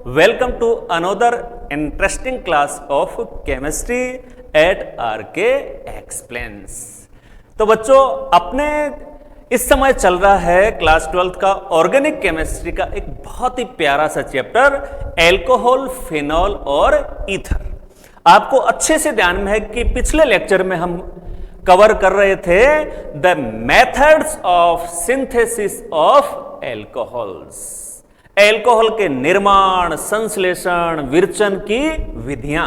Welcome to another interesting class of chemistry at RK Explains। तो बच्चों, अपने इस समय चल रहा है क्लास 12th का ऑर्गेनिक केमिस्ट्री का एक बहुत ही प्यारा सा चैप्टर एल्कोहल, फिनॉल और ईथर। आपको अच्छे से ध्यान में है कि पिछले लेक्चर में हम कवर कर रहे थे the methods of synthesis of alcohols, alcohol के निर्माण, संश्लेषण, विरचन की विधियां,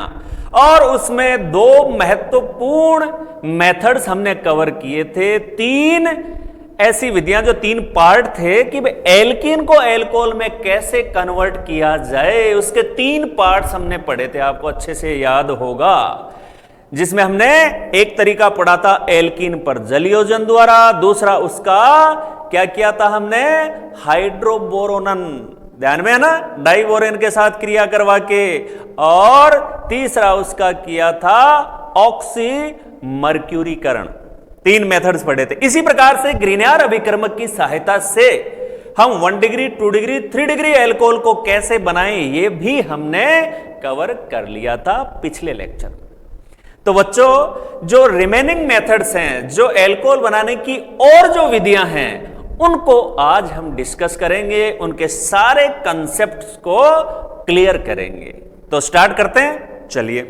और उसमें दो महत्वपूर्ण मेथड्स हमने कवर किए थे। तीन ऐसी विधियां जो तीन पार्ट थे कि एल्कीन को एल्कोहल में कैसे कन्वर्ट किया जाए, उसके तीन पार्ट्स हमने पढ़े थे, आपको अच्छे से याद होगा। जिसमें हमने एक तरीका पढ़ा था एल्कीन पर जलयोजन द्वारा, दूसरा उसका क्या किया था हमने, हाइड्रोबोरोनन, ध्यान में है ना, डाइबोरेन के साथ क्रिया करवा के, और तीसरा उसका किया था ऑक्सी मर्क्यूरीकरण। तीन मेथड्स पढ़े थे। इसी प्रकार से ग्रीनियर अभिकर्मक की सहायता से हम 1 डिग्री, 2 डिग्री, 3 डिग्री एल्कोहल को कैसे बनाएं, ये भी हमने कवर कर लिया था पिछले लेक्चर। तो बच्चों, जो रिमेनिंग मेथड्स हैं, जो एल्कोहल बनाने की और जो विधियां हैं, उनको आज हम डिस्कस करेंगे, उनके सारे कंसेप्ट्स को क्लियर करेंगे। तो स्टार्ट करते हैं, चलिए।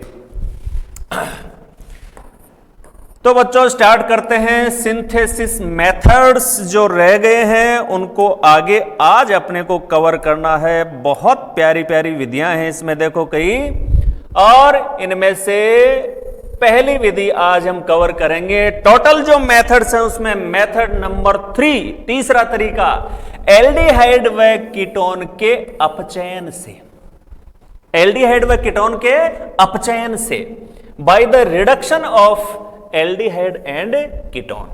तो बच्चों, स्टार्ट करते हैं। सिंथेसिस मेथड्स जो रह गए हैं उनको आगे आज अपने को कवर करना है। बहुत प्यारी प्यारी विधियां हैं इसमें, देखो कई, और इनमें से पहली विधि आज हम कवर करेंगे। टोटल जो मेथड्स हैं उसमें मेथड नंबर 3, तीसरा तरीका, एल्डिहाइड व कीटोन के अपचयन से, एल्डिहाइड व कीटोन के अपचयन से, by the reduction of aldehyde and ketone.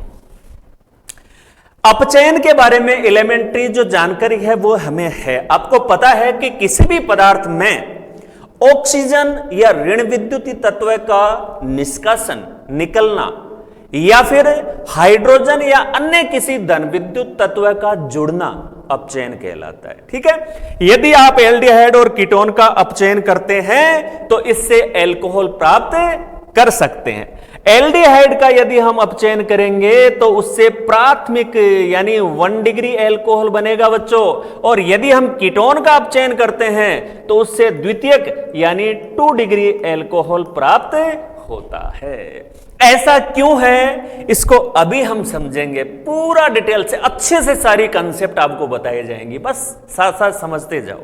अपचयन के बारे में एलिमेंट्री जो जानकारी है वो हमें है। आपको पता है कि किसी भी पदार्थ में ऑक्सीजन या ऋण विद्युतीय तत्व का निष्कासन, निकलना, या फिर हाइड्रोजन या अन्य किसी धन विद्युत तत्व का जुड़ना अपचयन कहलाता है। ठीक है, यदि आप एल्डिहाइड और कीटोन का अपचयन करते हैं तो इससे एल्कोहल प्राप्त कर सकते हैं। एल्डिहाइड का यदि हम अपचयन करेंगे तो उससे प्राथमिक यानी 1 डिग्री एल्कोहल बनेगा बच्चों, और यदि हम कीटोन का अपचयन करते हैं तो उससे द्वितीयक यानी 2 डिग्री एल्कोहल प्राप्त होता है। ऐसा क्यों है, इसको अभी हम समझेंगे पूरा डिटेल से, अच्छे से सारी कंसेप्ट आपको बताई जाएंगी, बस साथ साथ समझते जाओ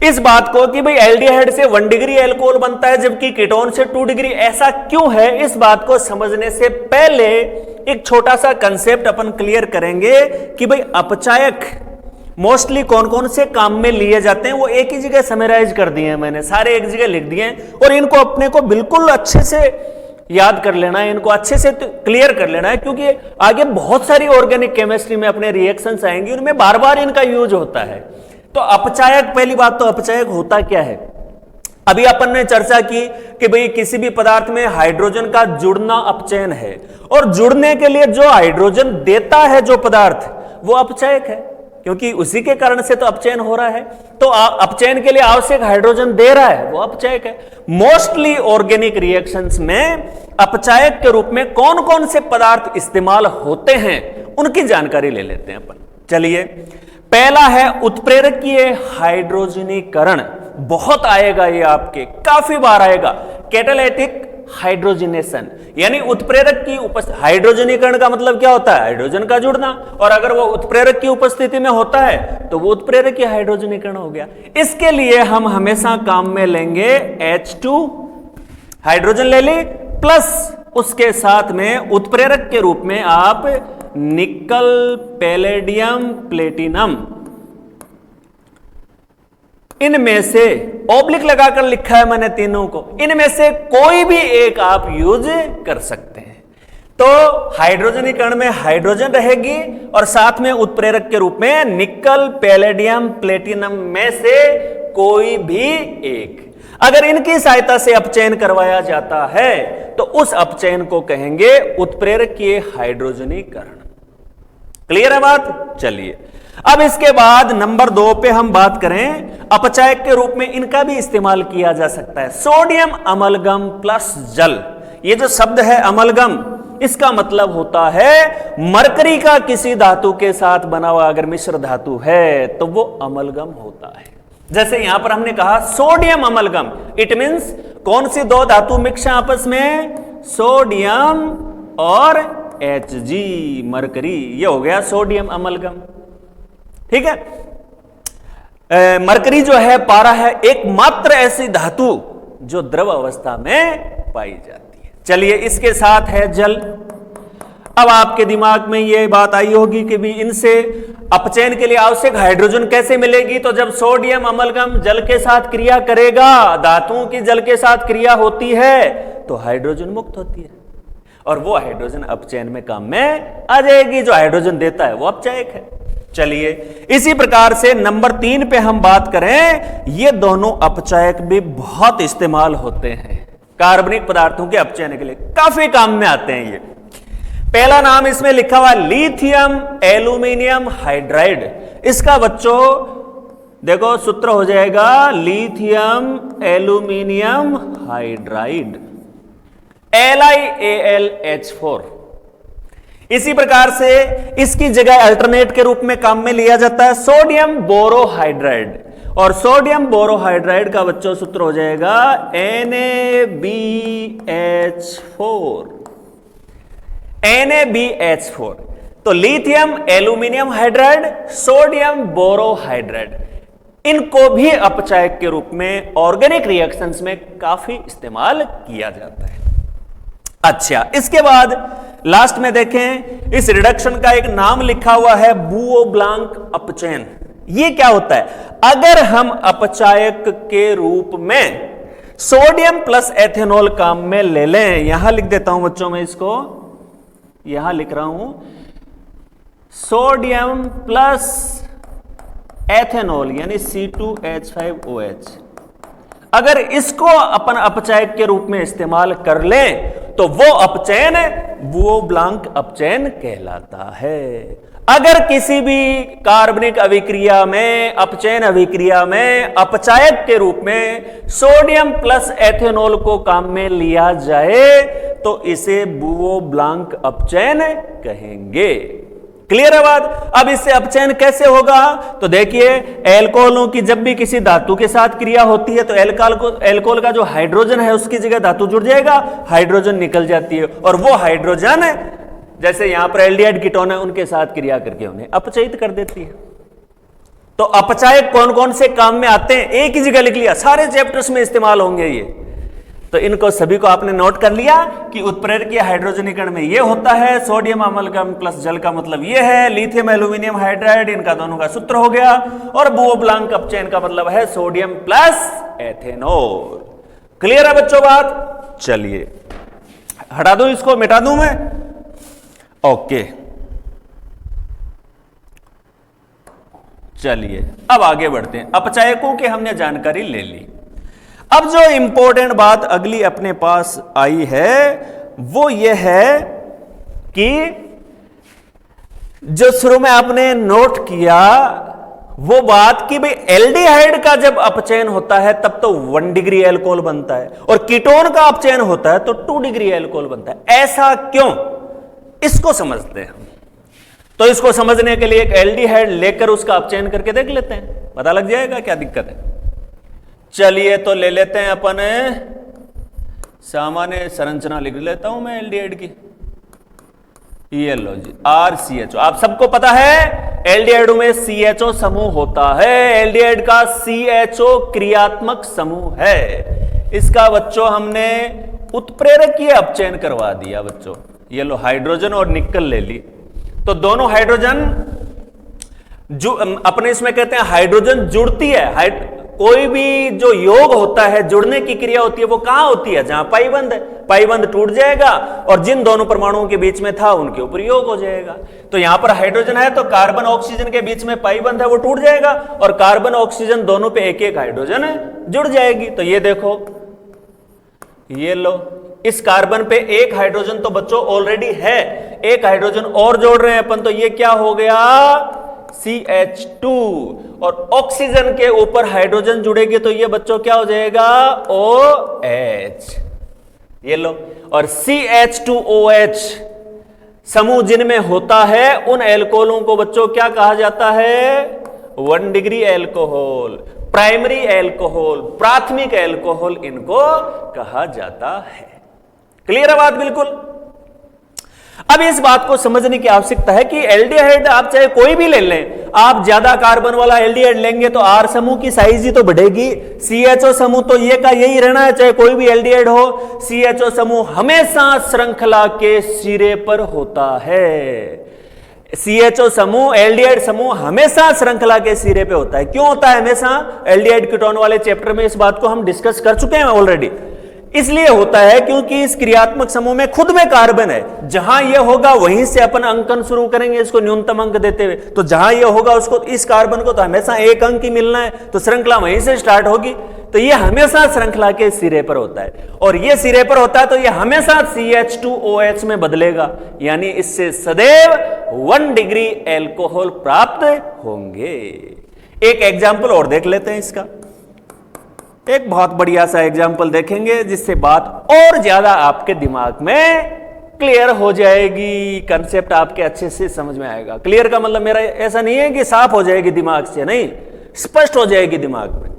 इस बात को कि भाई एल्डिहाइड से 1 डिग्री एल्कोहल बनता है जबकि कीटोन से 2 डिग्री। ऐसा क्यों है, इस बात को समझने से पहले एक छोटा सा कंसेप्ट अपन क्लियर करेंगे कि भाई अपचायक मोस्टली कौन कौन से काम में लिए जाते हैं। वो एक ही जगह समराइज कर दिए हैं मैंने, सारे एक जगह लिख दिए हैं, और इनको अपने को बिल्कुल अच्छे से याद कर लेना है, इनको अच्छे से क्लियर कर लेना है, क्योंकि आगे बहुत सारी ऑर्गेनिक केमिस्ट्री में अपने रिएक्शंस आएंगी, उनमें बार बार इनका यूज होता है। तो अपचायक, पहली बात तो अपचायक होता क्या है। अभी अपन ने चर्चा की कि भाई किसी भी पदार्थ में हाइड्रोजन का जुड़ना अपचयन है, और जुड़ने के लिए जो हाइड्रोजन देता है जो पदार्थ, वो अपचायक है, क्योंकि उसी के कारण से तो अपचयन हो रहा है। तो अपचयन के लिए आवश्यक हाइड्रोजन दे रहा है, वो अपचायक है। मोस्टली ऑर्गेनिक रिएक्शंस में अपचायक के रूप में कौन कौन से पदार्थ इस्तेमाल होते हैं उनकी जानकारी ले लेते हैं अपन। चलिए, पहला है उत्प्रेरकीय हाइड्रोजनीकरण। बहुत आएगा ये, आपके काफी बार आएगा। कैटालिटिक हाइड्रोजनेशन यानी उत्प्रेरक की उपस्थिति, हाइड्रोजनीकरण का मतलब क्या होता है, हाइड्रोजन का जुड़ना, और अगर वो उत्प्रेरक की उपस्थिति में होता है तो वो उत्प्रेरकीय हाइड्रोजनीकरण हो गया। इसके लिए हम हमेशा काम में लेंगे H2, हाइड्रोजन ले ली, प्लस उसके साथ में उत्प्रेरक के रूप में आप निकल, पैलेडियम, प्लेटिनम, इनमें से ऑब्लिक लगाकर लिखा है मैंने तीनों को, इनमें से कोई भी एक आप यूज कर सकते हैं। तो हाइड्रोजनीकरण में हाइड्रोजन रहेगी और साथ में उत्प्रेरक के रूप में निकल, पैलेडियम, प्लेटिनम में से कोई भी एक। अगर इनकी सहायता से अपचयन करवाया जाता है तो उस अपचयन को कहेंगे उत्प्रेरकीय हाइड्रोजनीकरण। क्लियर है बात। चलिए, अब इसके बाद नंबर 2 पे हम बात करें, अपचायक के रूप में इनका भी इस्तेमाल किया जा सकता है, सोडियम अमलगम प्लस जल। ये जो शब्द है अमलगम, इसका मतलब होता है मरकरी का किसी धातु के साथ बना हुआ अगर मिश्र धातु है तो वो अमलगम होता है। जैसे यहां पर हमने कहा सोडियम अमलगम, इट मींस कौन सी दो धातु मिक्स है आपस में, सोडियम और Hg, मरकरी, ये हो गया सोडियम अमलगम। ठीक है, मरकरी जो है पारा है एकमात्र ऐसी धातु जो द्रव अवस्था में पाई जाती है। चलिए इसके साथ है जल। अब आपके दिमाग में यह बात आई होगी कि भी इनसे अपचयन के लिए आवश्यक हाइड्रोजन कैसे मिलेगी, तो जब सोडियम अमलगम जल के साथ क्रिया करेगा, धातुओं की जल के साथ क्रिया होती है तो हाइड्रोजन मुक्त होती है और वो हाइड्रोजन अपचयन में काम में आ जाएगी। जो हाइड्रोजन देता है वो अपचायक है। चलिए इसी प्रकार से नंबर 3 पे हम बात करें, ये दोनों अपचायक भी बहुत इस्तेमाल होते हैं कार्बनिक पदार्थों के अपचयन के लिए, काफी काम में आते हैं ये। पहला नाम इसमें लिखा हुआ लिथियम एल्यूमिनियम हाइड्राइड। इसका बच्चों देखो सूत्र हो जाएगा लिथियम एल्यूमिनियम हाइड्राइड, LiAlH4। इसी प्रकार से इसकी जगह अल्टरनेट के रूप में काम में लिया जाता है सोडियम बोरोहाइड्राइड, और सोडियम बोरोहाइड्राइड का बच्चों सूत्र हो जाएगा NaBH4। तो lithium aluminium hydride, sodium borohydride, इनको भी अपचायक के रूप में ऑर्गेनिक रिएक्शंस में काफी इस्तेमाल किया जाता है। अच्छा, इसके बाद लास्ट में देखें, इस रिडक्शन का एक नाम लिखा हुआ है बुओ ब्लांक अपचयन। ये क्या होता है, अगर हम अपचायक के रूप में सोडियम प्लस एथेनॉल काम में ले लें, यहां लिख देता हूं बच्चों में इसको, यहां लिख रहा हूं सोडियम प्लस एथेनॉल यानी C2H5OH, अगर इसको अपन अपचायक के रूप में इस्तेमाल कर लें तो वो अपचयन बुओ ब्लांक अपचयन कहलाता है। अगर किसी भी कार्बनिक अभिक्रिया में, अपचयन अभिक्रिया में अपचायक के रूप में सोडियम प्लस एथेनॉल को काम में लिया जाए तो इसे बुओ ब्लांक अपचयन कहेंगे। क्लियर है बात। अब इससे अपचयन कैसे होगा, तो देखिए एल्कोहलों की जब भी किसी धातु के साथ क्रिया होती है तो एल्कोहल का जो हाइड्रोजन है उसकी जगह धातु जुड़ जाएगा, हाइड्रोजन निकल जाती है, और वो हाइड्रोजन जैसे यहां पर एल्डिहाइड कीटोन है उनके साथ क्रिया करके उन्हें अपचयित कर देती है। तो अपचायक कौन कौन से काम में आते हैं एक ही जगह लिख लिया, सारे चैप्टर्स में इस्तेमाल होंगे ये, तो इनको सभी को आपने नोट कर लिया कि उत्प्रेरकीय हाइड्रोजनीकरण में ये होता है सोडियम अमलगम प्लस जल का मतलब ये है, लिथियम एल्यूमिनियम हाइड्राइड इनका दोनों का सूत्र हो गया, और बुओ ब्लांक अपचयन का मतलब है सोडियम प्लस एथेनॉल। क्लियर है बच्चों बात। चलिए हटा दूं इसको, मिटा दूं मैं, ओके। चलिए अब आगे बढ़ते हैं, अपचायकों की हमने जानकारी ले ली। अब जो इंपॉर्टेंट बात अगली अपने पास आई है वो ये है कि जो शुरू में आपने नोट किया वो बात कि भाई एल्डिहाइड का जब अपचयन होता है तब तो 1 डिग्री एल्कोहल बनता है, और कीटोन का अपचयन होता है तो 2 डिग्री एल्कोहल बनता है। ऐसा क्यों, इसको समझते हैं। तो इसको समझने के लिए एक एल्डिहाइड लेकर उसका अपचयन करके देख लेते हैं, पता लग जाएगा क्या दिक्कत है। चलिए तो ले लेते हैं अपन, सामान्य संरचना लिख लेता हूं मैं एल्डिहाइड की, ये लो जी RCHO। आप सबको पता है एल्डिहाइड में CHO समूह होता है, एल्डिहाइड का CHO क्रियात्मक समूह है। इसका बच्चों हमने उत्प्रेरकीय अपचयन करवा दिया बच्चों, ये लो हाइड्रोजन और निकल ले ली, तो दोनों हाइड्रोजन जो अपने इसमें कहते हैं हाइड्रोजन जुड़ती है, कोई भी जो योग होता है, जुड़ने की क्रिया होती है, वो कहां होती है, जहां पाईबंद है, पाईबंद टूट जाएगा और जिन दोनों परमाणुओं के बीच में था उनके ऊपर योग हो जाएगा। तो यहां पर हाइड्रोजन है तो कार्बन ऑक्सीजन के बीच में पाईबंद है वो टूट जाएगा, और कार्बन ऑक्सीजन दोनों पे एक एक हाइड्रोजन जुड़ जाएगी। तो ये देखो, ये लो, इस कार्बन पे एक हाइड्रोजन तो बच्चों ऑलरेडी है, एक हाइड्रोजन और जोड़ रहे हैं अपन, तो ये क्या हो गया CH2 और ऑक्सीजन के ऊपर हाइड्रोजन जुड़ेगी तो ये बच्चों क्या हो जाएगा OH, ये लो। और CH2OH समूह जिनमें होता है उन एल्कोहलों को बच्चों क्या कहा जाता है 1 डिग्री एल्कोहल, प्राइमरी एल्कोहल, प्राथमिक एल्कोहल इनको कहा जाता है। क्लियर है बात बिल्कुल। अब इस बात को समझने की आवश्यकता है कि एल्डिहाइड आप चाहे कोई भी ले लें, आप ज्यादा कार्बन वाला एल्डिहाइड लेंगे तो R समूह की साइज ही तो बढ़ेगी, CHO समूह तो ये का यही रहना है चाहे कोई भी एल्डिहाइड हो। CHO समूह हमेशा श्रृंखला के सिरे पर होता है। CHO समूह एल्डिहाइड समूह हमेशा श्रृंखला के सिरे पे होता है। क्यों होता है हमेशा? एल्डिहाइड कीटोन वाले चैप्टर में इस बात को हम डिस्कस कर चुके हैं ऑलरेडी। इसलिए होता है क्योंकि इस क्रियात्मक समूह में खुद में कार्बन है। जहां यह होगा वहीं से अपन अंकन शुरू करेंगे इसको न्यूनतम अंक देते हुए। तो जहां यह होगा उसको इस कार्बन को तो हमेशा 1 अंक ही मिलना है, तो श्रृंखला वहीं से स्टार्ट होगी। तो यह हमेशा श्रृंखला के सिरे पर होता है और यह सिरे पर होता है तो यह हमेशा CH2OH में बदलेगा, यानी इससे सदैव 1 डिग्री एल्कोहल प्राप्त होंगे। एक एग्जाम्पल और देख लेते हैं इसका। एक बहुत बढ़िया सा एग्जाम्पल देखेंगे जिससे बात और ज्यादा आपके दिमाग में क्लियर हो जाएगी, कंसेप्ट आपके अच्छे से समझ में आएगा। क्लियर का मतलब मेरा ऐसा नहीं है कि साफ हो जाएगी दिमाग से, नहीं, स्पष्ट हो जाएगी दिमाग में।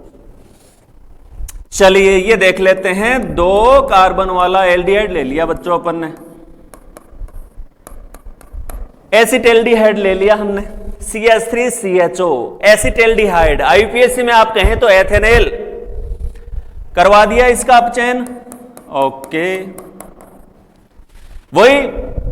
चलिए ये देख लेते हैं। 2 कार्बन वाला एल्डिहाइड ले लिया बच्चों अपन ने, एसिटेल्डिहाइड ले लिया हमने, CH3CHO एसिटेल्डिहाइड। IUPAC में आप कहें तो एथेनेल करवा दिया इसका अपचयन। ओके, वही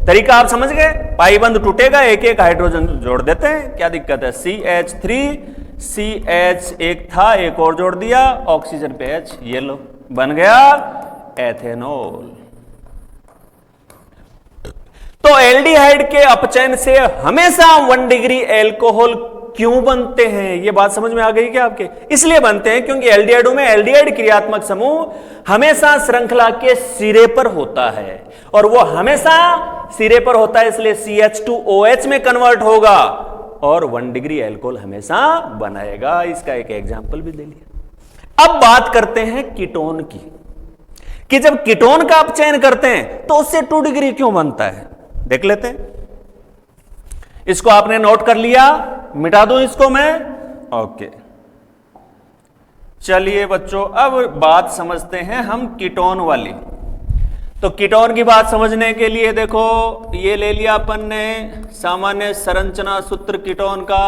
तरीका आप समझ गए। पाईबंद टूटेगा, एक एक हाइड्रोजन जोड़ देते हैं, क्या दिक्कत है। CH3 CH एक था, एक और जोड़ दिया, ऑक्सीजन पे H, ये लो बन गया एथेनॉल। तो एल्डिहाइड के अपचयन से हमेशा 1 डिग्री एल्कोहल क्यों बनते हैं, ये बात समझ में आ गई क्या आपके? इसलिए बनते हैं क्योंकि एल्डिहाइडों में एल्डिहाइड क्रियात्मक समूह हमेशा श्रृंखला के सिरे पर होता है और वो हमेशा सिरे पर होता है, इसलिए CH2OH में कन्वर्ट होगा और 1 डिग्री एल्कोहल हमेशा बनाएगा। इसका एक एग्जांपल भी दे लिया। अब बात करते हैं कीटोन की, कि जब कीटोन का अपचयन करते हैं तो उससे 2 डिग्री क्यों बनता है, देख लेते हैं। इसको आपने नोट कर लिया, मिटा दूं इसको मैं? ओके, चलिए बच्चों अब बात समझते हैं हम कीटोन वाली। तो कीटोन की बात समझने के लिए देखो ये ले लिया अपन ने सामान्य संरचना सूत्र कीटोन का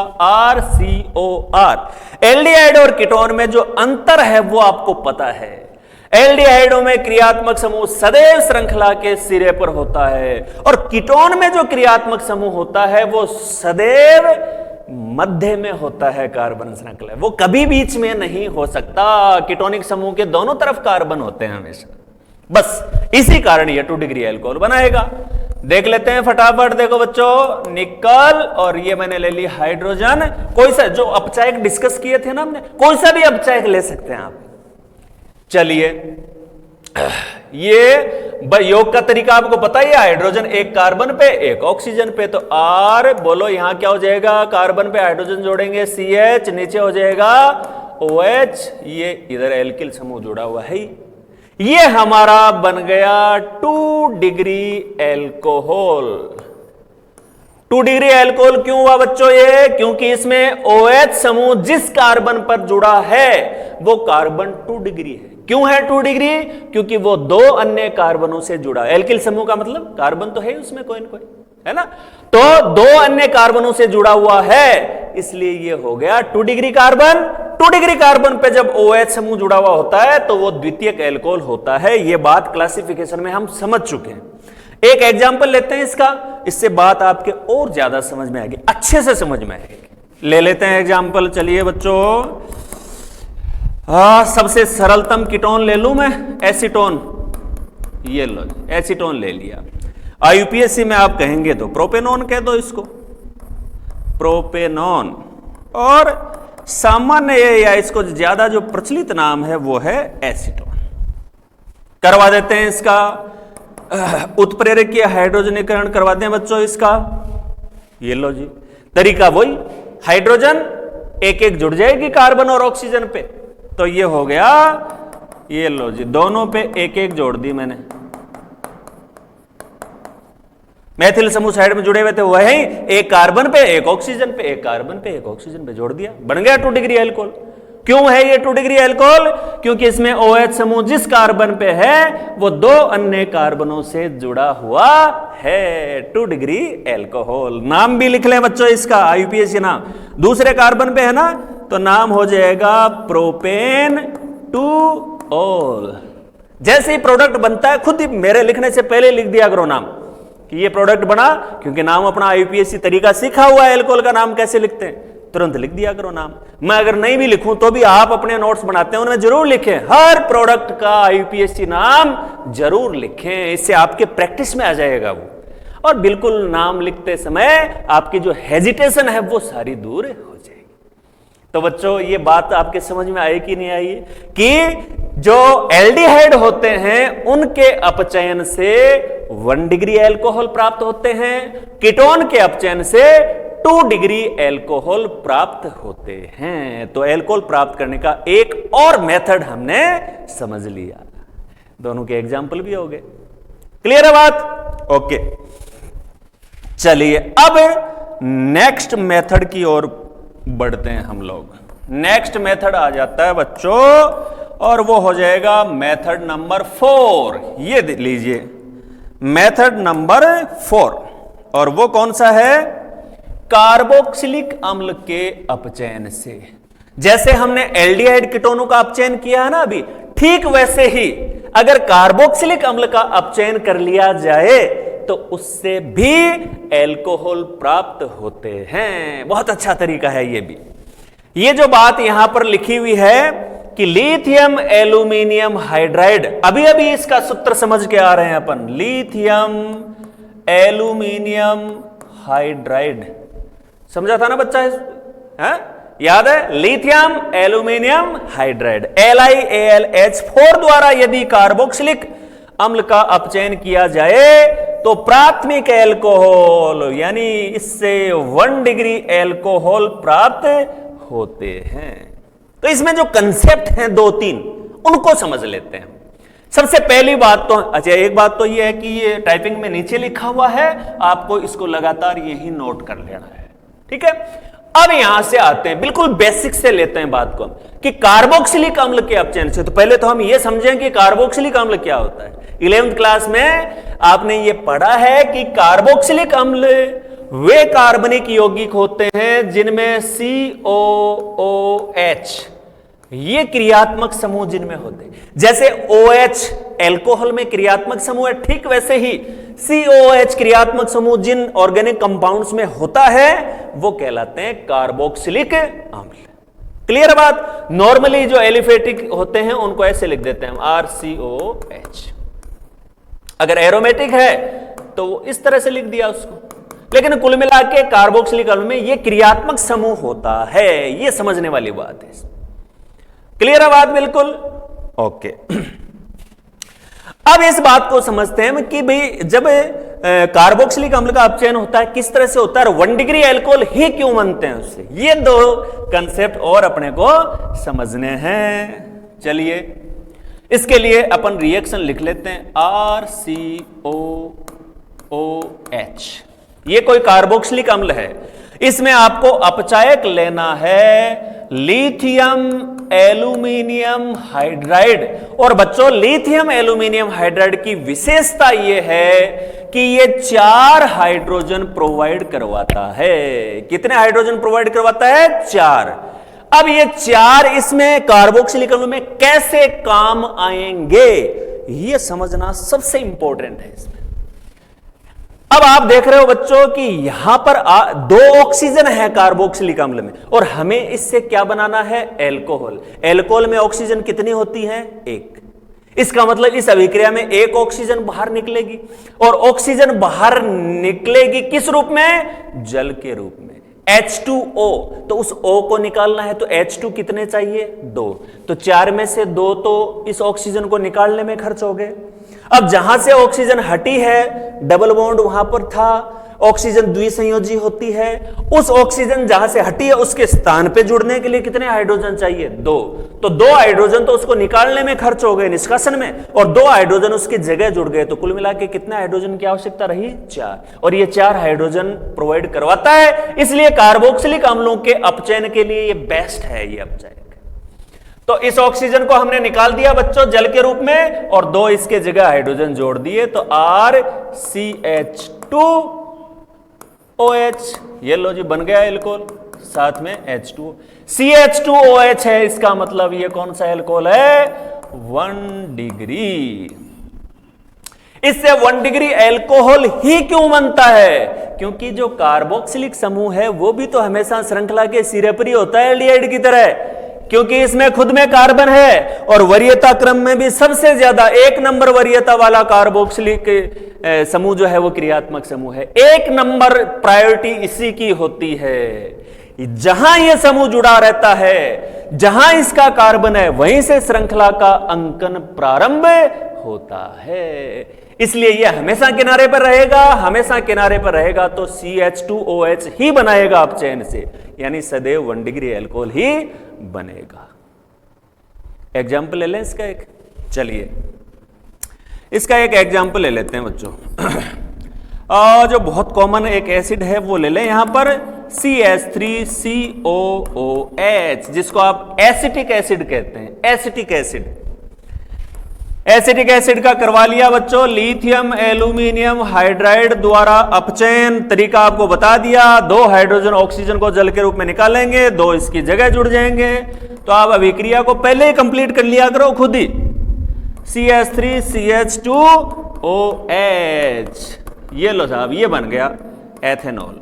RCOR। एल्डिहाइड और कीटोन में जो अंतर है वो आपको पता है। एल्डिहाइडों में क्रियात्मक समूह सदैव श्रृंखला के सिरे पर होता है और कीटोन में जो क्रियात्मक समूह होता है वो सदैव मध्य में होता है। कार्बन श्रृंखला वो कभी बीच में नहीं हो सकता। कीटोनिक समूह के दोनों तरफ कार्बन होते हैं हमेशा, बस इसी कारण ये 2 डिग्री एल्कोहल बनाएगा। देख लेते हैं फटाफट। देखो बच्चों, निकल और ये मैंने ले ली हाइड्रोजन। कोई सा जो अपचायक डिस्कस किए थे ना हमने, कोई सा भी अपचायक ले सकते हैं आप। चलिए ये योग का तरीका आपको पता ही है, हाइड्रोजन एक कार्बन पे एक ऑक्सीजन पे, तो R बोलो यहां क्या हो जाएगा, कार्बन पे हाइड्रोजन जोड़ेंगे CH, नीचे हो जाएगा OH, ये इधर एल्किल समूह जुड़ा हुआ है। ये हमारा बन गया 2 डिग्री एल्कोहल। 2 डिग्री एल्कोहल क्यों हुआ बच्चों ये? क्योंकि इसमें OH समूह जिस कार्बन पर जुड़ा है वो कार्बन 2 डिग्री है। क्यों है 2 डिग्री? क्योंकि वो 2 अन्य कार्बनों से जुड़ा। एल्किल समूह का मतलब कार्बन तो है उसमें कोई न कोई, है ना, तो 2 अन्य कार्बनों से जुड़ा हुआ है, इसलिए ये हो गया 2 डिग्री कार्बन। 2 डिग्री कार्बन पे जब OH समूह जुड़ा हुआ होता है तो वो द्वितीयक एल्कोहल होता है। ये बात क्लासिफिकेशन में हम समझ चुके हैं। एक एग्जांपल लेते हैं इसका, इससे बात आपके और ज्यादा समझ में आएगी, अच्छे से समझ में आएगी। ले लेते हैं एग्जांपल। चलिए बच्चों, सबसे सरलतम कीटोन ले लूं मैं, एसीटोन। ये लो एसीटोन ले लिया। IUPAC में आप कहेंगे तो प्रोपेनॉन कह दो इसको, प्रोपेनॉन। और सामान्य या इसको ज्यादा जो प्रचलित नाम है वो है एसीटोन। करवा देते हैं इसका उत्प्रेरकीय हाइड्रोजनीकरण करवा दें बच्चों इसका। ये लो जी, तरीका वही, हाइड्रोजन एक एक जुड़ जाएगी कार्बन और ऑक्सीजन पे, तो ये हो गया, ये लो जी, दोनों पे एक एक जोड़ दी मैंने। मैथिल समूह साइड में जुड़े हुए थे, वही एक कार्बन पे एक ऑक्सीजन पे, एक कार्बन पे एक ऑक्सीजन पे जोड़ दिया, बन गया 2 डिग्री एल्कोहल। क्यों है ये 2 डिग्री एल्कोहल? क्योंकि इसमें OH समूह जिस कार्बन पे है वो 2 अन्य कार्बनों से जुड़ा हुआ है, 2 डिग्री एल्कोहल। नाम भी लिख लें बच्चों इसका, IUPAC नाम। दूसरे कार्बन पे है ना, तो नाम हो जाएगा प्रोपेन 2-ऑल। जैसे ही प्रोडक्ट बनता है, खुद ही मेरे लिखने से पहले लिख दिया करो नाम कि ये प्रोडक्ट बना, क्योंकि नाम अपना IUPAC तरीका सीखा हुआ है, एल्कोहल का नाम कैसे लिखते हैं, तुरंत लिख दिया करो नाम। मैं अगर नहीं भी लिखूं तो भी आप अपने नोट्स बनाते हैं उनमें जरूर लिखें, हर प्रोडक्ट का IUPAC नाम जरूर लिखें, इससे आपके प्रैक्टिस में आ जाएगा वो। और बिल्कुल नाम लिखते समय आपकी जो हेजिटेशन है वो सारी दूर हो जाएगी। तो बच्चों ये बात आपके समझ में आई कि नहीं आई कि जो एल्डिहाइड होते हैं उनके अपचयन से 1 डिग्री एल्कोहल प्राप्त होते हैं, कीटोन के अपचयन से 2 डिग्री एल्कोहल प्राप्त होते हैं। तो एल्कोहल प्राप्त करने का एक और मेथड हमने समझ लिया, दोनों के एग्जाम्पल भी हो गए। क्लियर है बात? ओके, चलिए अब नेक्स्ट मेथड की ओर बढ़ते हैं हम लोग। नेक्स्ट मेथड आ जाता है बच्चों, और वो हो जाएगा मेथड नंबर 4। ये लीजिए मेथड नंबर 4, और वो कौन सा है? कार्बोक्सिलिक अम्ल के अपचयन से। जैसे हमने एल्डिहाइड कीटोनों का अपचयन किया है ना अभी, ठीक वैसे ही अगर कार्बोक्सिलिक अम्ल का अपचयन कर लिया जाए तो उससे भी एल्कोहल प्राप्त होते हैं। बहुत अच्छा तरीका है ये भी। ये जो बात यहां पर लिखी हुई है कि लिथियम एल्यूमिनियम हाइड्राइड, अभी अभी इसका सूत्र समझ के आ रहे हैं अपन, लिथियम एल्यूमिनियम हाइड्राइड, समझा था ना बच्चा? है? याद है? लिथियम एल्यूमिनियम हाइड्राइड LiAlH4 द्वारा यदि कार्बोक्सिलिक अम्ल का अपचयन किया जाए तो प्राथमिक एल्कोहल यानी इससे 1 डिग्री एल्कोहल प्राप्त होते हैं। तो इसमें जो कंसेप्ट हैं 2-3 उनको समझ लेते हैं। सबसे पहली बात तो, अच्छा एक बात तो यह है कि ये टाइपिंग में नीचे लिखा हुआ है, आपको इसको लगातार यही नोट कर लेना है, ठीक है? अब यहां से आते हैं, बिल्कुल बेसिक से लेते हैं बात को कि कार्बोक्सिलिक अम्ल के अपचयन से। तो पहले तो हम ये समझें कि कार्बोक्सिलिक अम्ल क्या होता है। 11th क्लास में आपने ये पढ़ा है कि कार्बोक्सिलिक अम्ल वे कार्बनिक यौगिक होते हैं जिनमें COOH ये क्रियात्मक समूह जिनमें होते हैं। जैसे OH एल्कोहल में क्रियात्मक समूह है, ठीक वैसे ही COOH क्रियात्मक समूह जिन ऑर्गेनिक कंपाउंड्स में होता है वो कहलाते हैं कार्बोक्सिलिक अम्ल। क्लियर बात? नॉर्मली जो एलिफेटिक होते हैं उनको ऐसे लिख देते हैं हम RCOH। अगर एरोमेटिक है तो इस तरह से लिख दिया उसको, लेकिन कुल मिला के कार्बोक्सिलिक अम्ल में ये क्रियात्मक समूह होता है, ये समझने वाली बात है। क्लियर है बात? बिल्कुल ओके। अब इस बात को समझते हैं कि भाई जब कार्बोक्सिलिक अम्ल का अपचयन होता है किस तरह से होता है, 1 डिग्री एल्कोहल ही क्यों बनते हैं उससे, ये 2 कंसेप्ट और अपने को समझने हैं। चलिए इसके लिए अपन रिएक्शन लिख लेते हैं RCOOH। ये कोई कार्बोक्सिलिक अम्ल है, इसमें आपको अपचायक लेना है लिथियम एल्यूमिनियम हाइड्राइड। और बच्चों लिथियम एल्यूमिनियम हाइड्राइड की विशेषता यह है कि ये 4 हाइड्रोजन प्रोवाइड करवाता है। कितने हाइड्रोजन प्रोवाइड करवाता है? 4। अब ये 4 इसमें कार्बोक्सिलिक अम्ल में कैसे काम आएंगे ये समझना सबसे इंपॉर्टेंट है इसमें। अब आप देख रहे हो बच्चों कि यहां पर 2 ऑक्सीजन है कार्बोक्सिलिक अम्ल में, और हमें इससे क्या बनाना है? एल्कोहल। एल्कोहल में ऑक्सीजन कितनी होती है? 1। इसका मतलब इस अभिक्रिया में 1 ऑक्सीजन बाहर निकलेगी, और ऑक्सीजन बाहर निकलेगी किस रूप में? जल के रूप में, H2O। तो उस O को निकालना है तो H2 कितने चाहिए? 2। तो 4 में से 2 तो इस ऑक्सीजन को निकालने में खर्च हो गए। अब जहां से ऑक्सीजन हटी है डबल बॉन्ड वहां पर था, ऑक्सीजन द्विसंयोजी होती है, उस ऑक्सीजन जहां से हटी है उसके स्थान पे जुड़ने के लिए कितने हाइड्रोजन चाहिए? 2। तो 2 हाइड्रोजन तो उसको निकालने में खर्च हो गए निष्कासन में, और 2 हाइड्रोजन उसकी जगह जुड़ गए, तो कुल मिला के कितने हाइड्रोजन की आवश्यकता रही? 4। और ये 4 हाइड्रोजन प्रोवाइड करवाता है, इसलिए कार्बोक्सिलिक अम्लों के अपचयन के लिए ये बेस्ट है ये अपचयक। तो इस ऑक्सीजन को हमने निकाल दिया बच्चों जल के रूप में, और 2 इसके जगह हाइड्रोजन जोड़ दिए, तो RCH2OH, ये लो जी बन गया एल्कोहल, साथ में H2O। CH2OH है, इसका मतलब ये कौन सा एल्कोहल है? 1 डिग्री। इससे 1 डिग्री एल्कोहल ही क्यों बनता है? क्योंकि जो कार्बोक्सिलिक समूह है वो भी तो हमेशा श्रृंखला के सिरे पर ही होता है एल्डिहाइड की तरह, क्योंकि इसमें खुद में कार्बन है, और वरीयता क्रम में भी सबसे ज्यादा 1 नंबर वरीयता वाला कार्बोक्सिलिक समूह जो है वो क्रियात्मक समूह है। 1 नंबर प्रायोरिटी इसी की होती है। जहां यह समूह जुड़ा रहता है, जहां इसका कार्बन है, वहीं से श्रृंखला का अंकन प्रारंभ होता है। इसलिए यह हमेशा किनारे पर रहेगा, हमेशा किनारे पर रहेगा, तो CH2OH ही बनाएगा अपचयन से, यानी सदैव 1 डिग्री एल्कोहल ही बनेगा। एग्जाम्पल ले लें इसका एक, चलिए इसका एक एग्जाम्पल ले लेते हैं बच्चों। जो बहुत कॉमन एक एसिड है वो ले लें यहां पर, CH3COOH, जिसको आप एसिटिक एसिड कहते हैं। एसिटिक एसिड, एसिटिक एसिड का करवा लिया बच्चों, लिथियम एल्यूमिनियम हाइड्राइड द्वारा अपचयन। तरीका आपको बता दिया, 2 हाइड्रोजन ऑक्सीजन को जल के रूप में निकालेंगे, 2 इसकी जगह जुड़ जाएंगे। तो आप अभिक्रिया को पहले ही कंप्लीट कर लिया करो खुद ही। CH3CH2OH, ये लो साहब, ये बन गया एथेनॉल।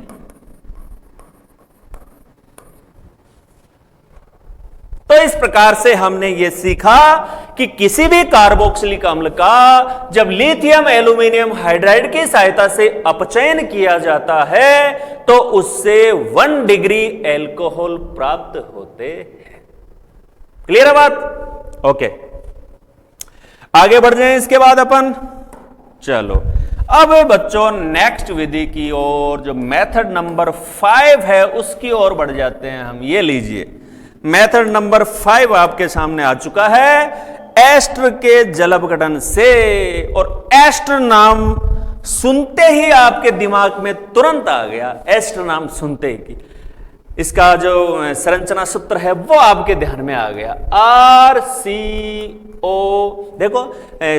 तो इस प्रकार से हमने यह सीखा कि किसी भी कार्बोक्सिलिक अम्ल का जब लिथियम एल्यूमिनियम हाइड्राइड की सहायता से अपचयन किया जाता है तो उससे 1 डिग्री एल्कोहल प्राप्त होते हैं। क्लियर है बात? ओके, आगे बढ़ जाएं इसके बाद अपन। चलो अब बच्चों नेक्स्ट विधि की ओर, जो मेथड नंबर 5 है उसकी ओर बढ़ जाते हैं हम। ये लीजिए, मेथड नंबर 5 आपके सामने आ चुका है। एस्टर के जल अपघटन से, और एस्टर नाम सुनते ही आपके दिमाग में तुरंत आ गया, एस्टर नाम सुनते ही इसका जो संरचना सूत्र है वो आपके ध्यान में आ गया, RCO। देखो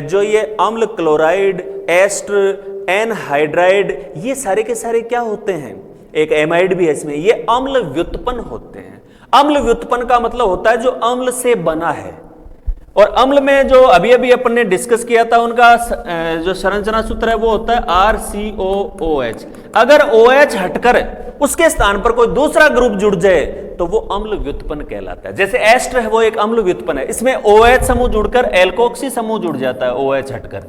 जो ये अम्ल क्लोराइड, एस्टर, एनहाइड्राइड, ये सारे के सारे क्या होते हैं? एक एमाइड भी है इसमें, ये अम्ल व्युत्पन्न होते हैं। अम्ल व्युत्पन्न का मतलब होता है जो अम्ल से बना है, और अम्ल में जो अभी अभी अपन ने डिस्कस किया था उनका जो संरचना सूत्र है वो होता है RCOOH। अगर OH हटकर उसके स्थान पर कोई दूसरा ग्रुप जुड़ जाए तो वो अम्ल व्युत्पन्न कहलाता है। जैसे एस्टर है वो एक अम्ल व्युत्पन्न है, इसमें OH समूह जुड़कर एल्कोक्सी समूह जुड़ जाता है OH हटकर।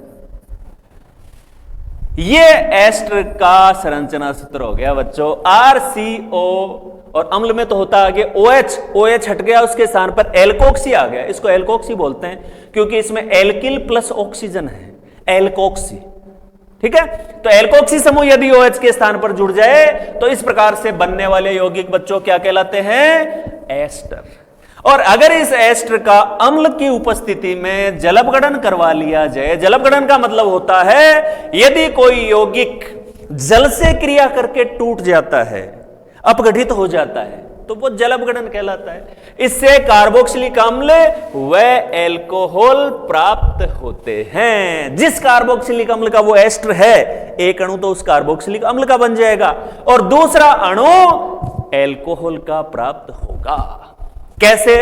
ये एस्टर का संरचना सूत्र हो गया बच्चों, RCO। और अम्ल में तो होता आगे OH हट गया, उसके स्थान पर एल्कोक्सी आ गया। इसको एल्कोक्सी बोलते हैं क्योंकि इसमें एल्किल प्लस ऑक्सीजन है, एल्कोक्सी। ठीक है, तो एल्कोक्सी समूह यदि OH के स्थान पर जुड़ जाए तो इस प्रकार से बनने वाले यौगिक बच्चों क्या कहलाते हैं? एस्टर। और अगर इस एस्टर का अम्ल की उपस्थिति में जल अपघटन करवा लिया जाए, जल अपघटन का मतलब होता है यदि कोई यौगिक जल से क्रिया करके टूट जाता है, अपघटित हो जाता है, तो वो जल अपघटन कहलाता है। इससे कार्बोक्सिलिक अम्ल व एल्कोहल प्राप्त होते हैं। जिस कार्बोक्सिलिक अम्ल का वो एस्टर है, एक अणु तो उस कार्बोक्सिलिक अम्ल का बन जाएगा और दूसरा अणु एल्कोहल का प्राप्त होगा। कैसे?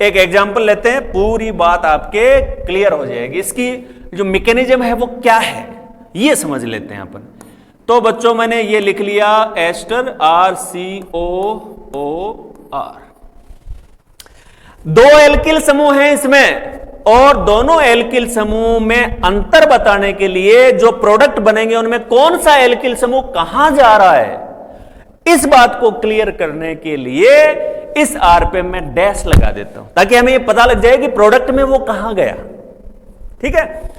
एक एग्जांपल लेते हैं, पूरी बात आपके क्लियर हो जाएगी। इसकी जो मैकेनिज्म है वो क्या है ये समझ लेते हैं अपन। तो बच्चों मैंने ये लिख लिया एस्टर, RCOOR। 2 एल्किल समूह हैं इसमें, और दोनों एल्किल समूह में अंतर बताने के लिए जो प्रोडक्ट बनेंगे उनमें कौन सा एल्किल समूह कहां जा रहा है, इस बात को क्लियर करने के लिए इस R पे मैं डैश लगा देता हूं ताकि हमें यह पता लग जाए कि प्रोडक्ट में वो कहां गया। ठीक है,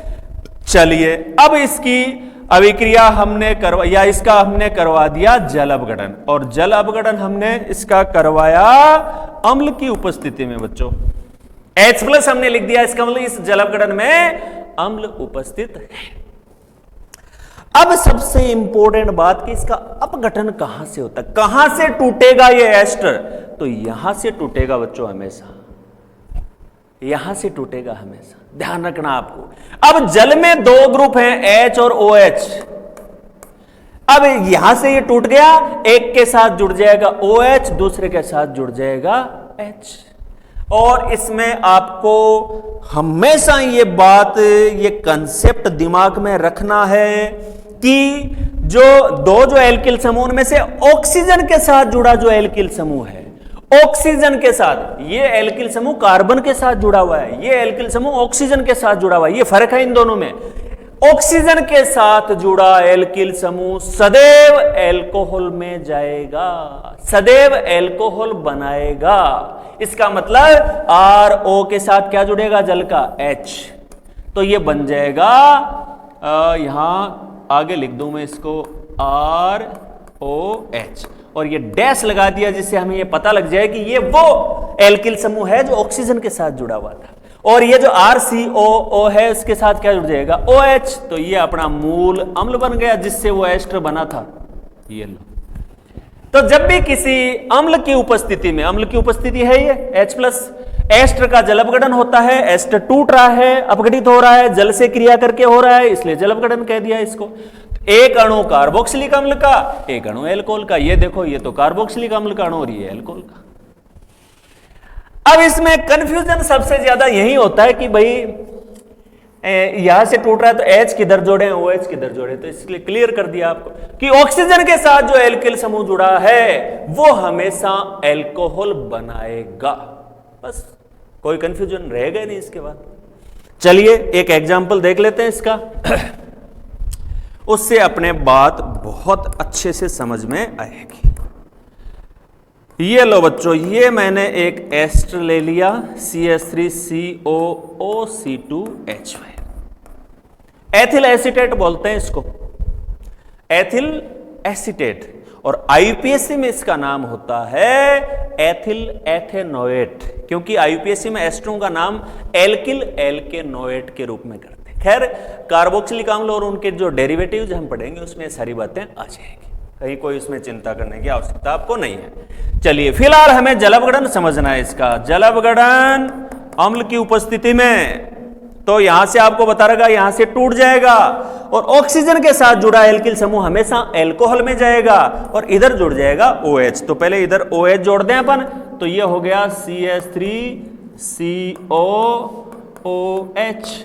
चलिए अब इसकी अभिक्रिया हमने करवा या इसका हमने करवा दिया जल अपघटन, और जल अपघटन हमने इसका करवाया अम्ल की उपस्थिति में बच्चों। H+ हमने लिख दिया, इसका मतलब इस जल अपघटन में अम्ल उपस्थित है। अब सबसे इंपॉर्टेंट बात कि इसका अपघटन कहां से होता है, कहां से टूटेगा ये एस्टर, तो यहां से टूटेगा बच्चों, हमेशा यहां से टूटेगा हमेशा, ध्यान रखना आपको। अब जल में दो ग्रुप हैं, H और OH। अब यहां से ये टूट गया, एक के साथ जुड़ जाएगा OH, दूसरे के साथ जुड़ जाएगा H। और इसमें आपको हमेशा ये बात, ये कंसेप्ट दिमाग में रखना है कि जो एल्किल समूह में से ऑक्सीजन के साथ जुड़ा जो एल्किल समूह है, ऑक्सीजन के साथ, ये एल्किल समूह कार्बन के साथ जुड़ा हुआ है, ये एल्किल समूह ऑक्सीजन के साथ जुड़ा हुआ है, ये फर्क है इन दोनों में। ऑक्सीजन के साथ जुड़ा एल्किल समूह सदैव एल्कोहल में जाएगा, सदैव एल्कोहल बनाएगा। इसका मतलब RO के साथ क्या जुड़ेगा, जल का H, तो ये बन जाएगा, यहां आगे लिख दूं मैं इसको ROH, और ये डैश लगा दिया जिससे हमें ये पता लग जाए कि ये वो एल्किल समूह है जो ऑक्सीजन के साथ जुड़ा हुआ था। और ये जो RCOO है उसके साथ क्या जुड़ जाएगा, OH, तो ये अपना मूल अम्ल बन गया जिससे वो एस्टर बना था। ये लो, तो जब भी किसी अम्ल की उपस्थिति में, अम्ल की उपस्थिति है ये H+, एस्टर का जल अपघटन होता है, एस्टर टूट रहा है, अपघटित हो रहा है, जल से क्रिया करके हो रहा है, इसलिए जल अपघटन कह दिया इसको। एक अणु कार्बोक्सिलिक अम्ल का, एक अणु एल्कोहल का। ये देखो, ये तो कार्बोक्सिलिक अम्ल का अणु और ये एल्कोहल का। अब इसमें कंफ्यूजन सबसे ज्यादा यही होता है कि भाई यहां से टूट रहा है तो H किधर जोड़े, OH किधर जोड़े, तो इसलिए क्लियर कर दिया आपको कि ऑक्सीजन के साथ जो एल्किल समूह जुड़ा है वो हमेशा एल्कोहल बनाएगा। बस कोई कंफ्यूजन रहेगा नहीं इसके बाद। चलिए एक एग्जांपल देख लेते हैं इसका उससे अपने बात बहुत अच्छे से समझ में आएगी। ये लो बच्चों, ये मैंने एक एस्टर ले लिया, CH3COOC2H5, एथिल एसीटेट बोलते हैं इसको, एथिल एसीटेट, और आईयूपीएससी में इसका नाम होता है एथिल एथेनोएट, क्योंकि आईयूपीएससी में एस्टरों का नाम एल्किल एल्केनोएट के रूप में करते हैं। खैर कार्बोक्सिलिक अम्ल और उनके जो डेरिवेटिव्स हम पढ़ेंगे उसमें सारी बातें आ जाएंगी, कहीं कोई इसमें चिंता करने की आवश्यकता आपको नहीं है। चलिए फिलहाल हमें जल अपघटन समझना है। इसका जल अपघटन अम्ल की उपस्थिति में, तो यहां से आपको बता रहा, यहां से टूट जाएगा और ऑक्सीजन के साथ जुड़ा एल्किल समूह हमेशा एल्कोहल में जाएगा और इधर जुड़ जाएगा OH। तो पहले इधर OH जोड़ दें अपन, तो ये हो गया CH3COOH,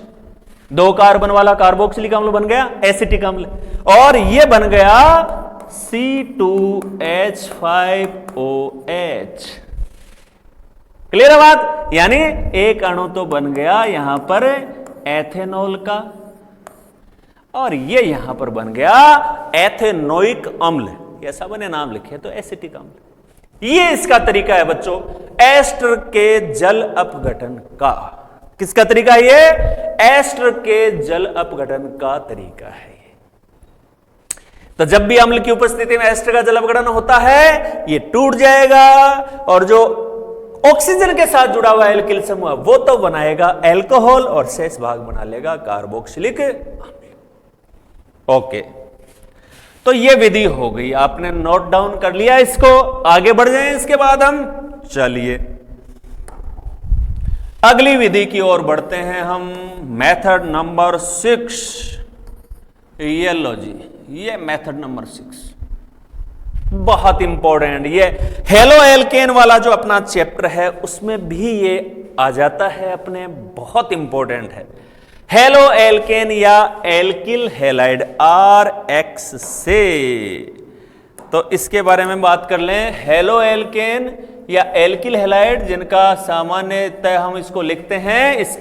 2 कार्बन वाला कार्बोक्सिलिक अम्ल बन गया, एसिटिक अम्ल, और ये बन गया C2H5OH। क्लियर है बात? यानी एक अणु तो बन गया यहां पर एथेनॉल का, और ये यहां पर बन गया एथेनोइक अम्ल, ऐसा बने नाम लिखे तो एसिटिक अम्ल। ये इसका तरीका है बच्चों एस्टर के जल अपघटन का। किसका तरीका है ये? एस्टर के जल अपघटन का तरीका है। तो जब भी अम्ल की उपस्थिति में एस्टर का जल अपघटन होता है ये टूट जाएगा और जो ऑक्सीजन के साथ जुड़ा हुआ एल्किल समूह वो तो बनाएगा एल्कोहल और शेष भाग बना लेगा कार्बोक्सिलिक अम्ल। ओके, तो ये विधि हो गई, आपने नोट डाउन कर लिया इसको। आगे बढ़ जाएं इसके बाद हम। चलिए अगली विधि की ओर बढ़ते हैं हम। मेथड नंबर 6, ये लो जी, ये मेथड नंबर 6 बहुत इंपॉर्टेंट। ये हेलो एल्केन वाला जो अपना चैप्टर है उसमें भी ये आ जाता है अपने, बहुत इंपॉर्टेंट है। हेलो एल्केन या एल्किल हैलाइड RX से, तो इसके बारे में बात कर लें। हेलो एल्केन या एल्किल हैलाइड जिनका सामान्यतः हम इसको लिखते हैं इस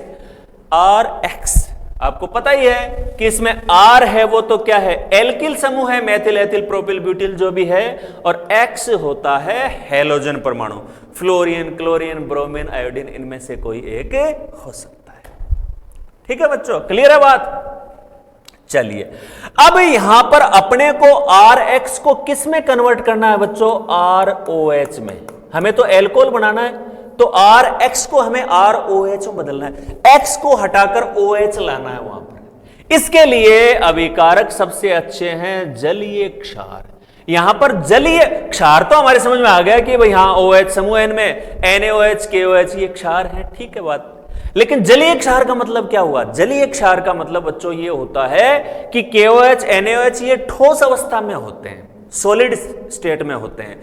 RX, आपको पता ही है कि इसमें R है वो तो क्या है, एल्किल समूह है, मेथिल एथिल प्रोपिल ब्यूटिल जो भी है, और X होता है हेलोजन परमाणु, फ्लोरीन क्लोरीन ब्रोमीन आयोडीन, इनमें से कोई एक हो सकता है। ठीक है बच्चों, क्लियर है बात? चलिए अब यहां पर अपने को RX को किस में कन्वर्ट करना है बच्चों? ROH में। हमें तो एल्कोहल बनाना है, तो RX को हमें ROH में बदलना है, X को हटाकर OH लाना है वहां पर। इसके लिए अभिकारक सबसे अच्छे हैं जलीय क्षार। यहां पर जलीय क्षार तो हमारे समझ में आ गया कि भाई यहां OH समूह N में NaOH KOH ये क्षार है, ठीक है बात। लेकिन जलीय क्षार का मतलब क्या हुआ? जलीय क्षार का मतलब बच्चों ये होता है कि KOH NaOH ये ठोस अवस्था में होते हैं, सॉलिड स्टेट में होते हैं।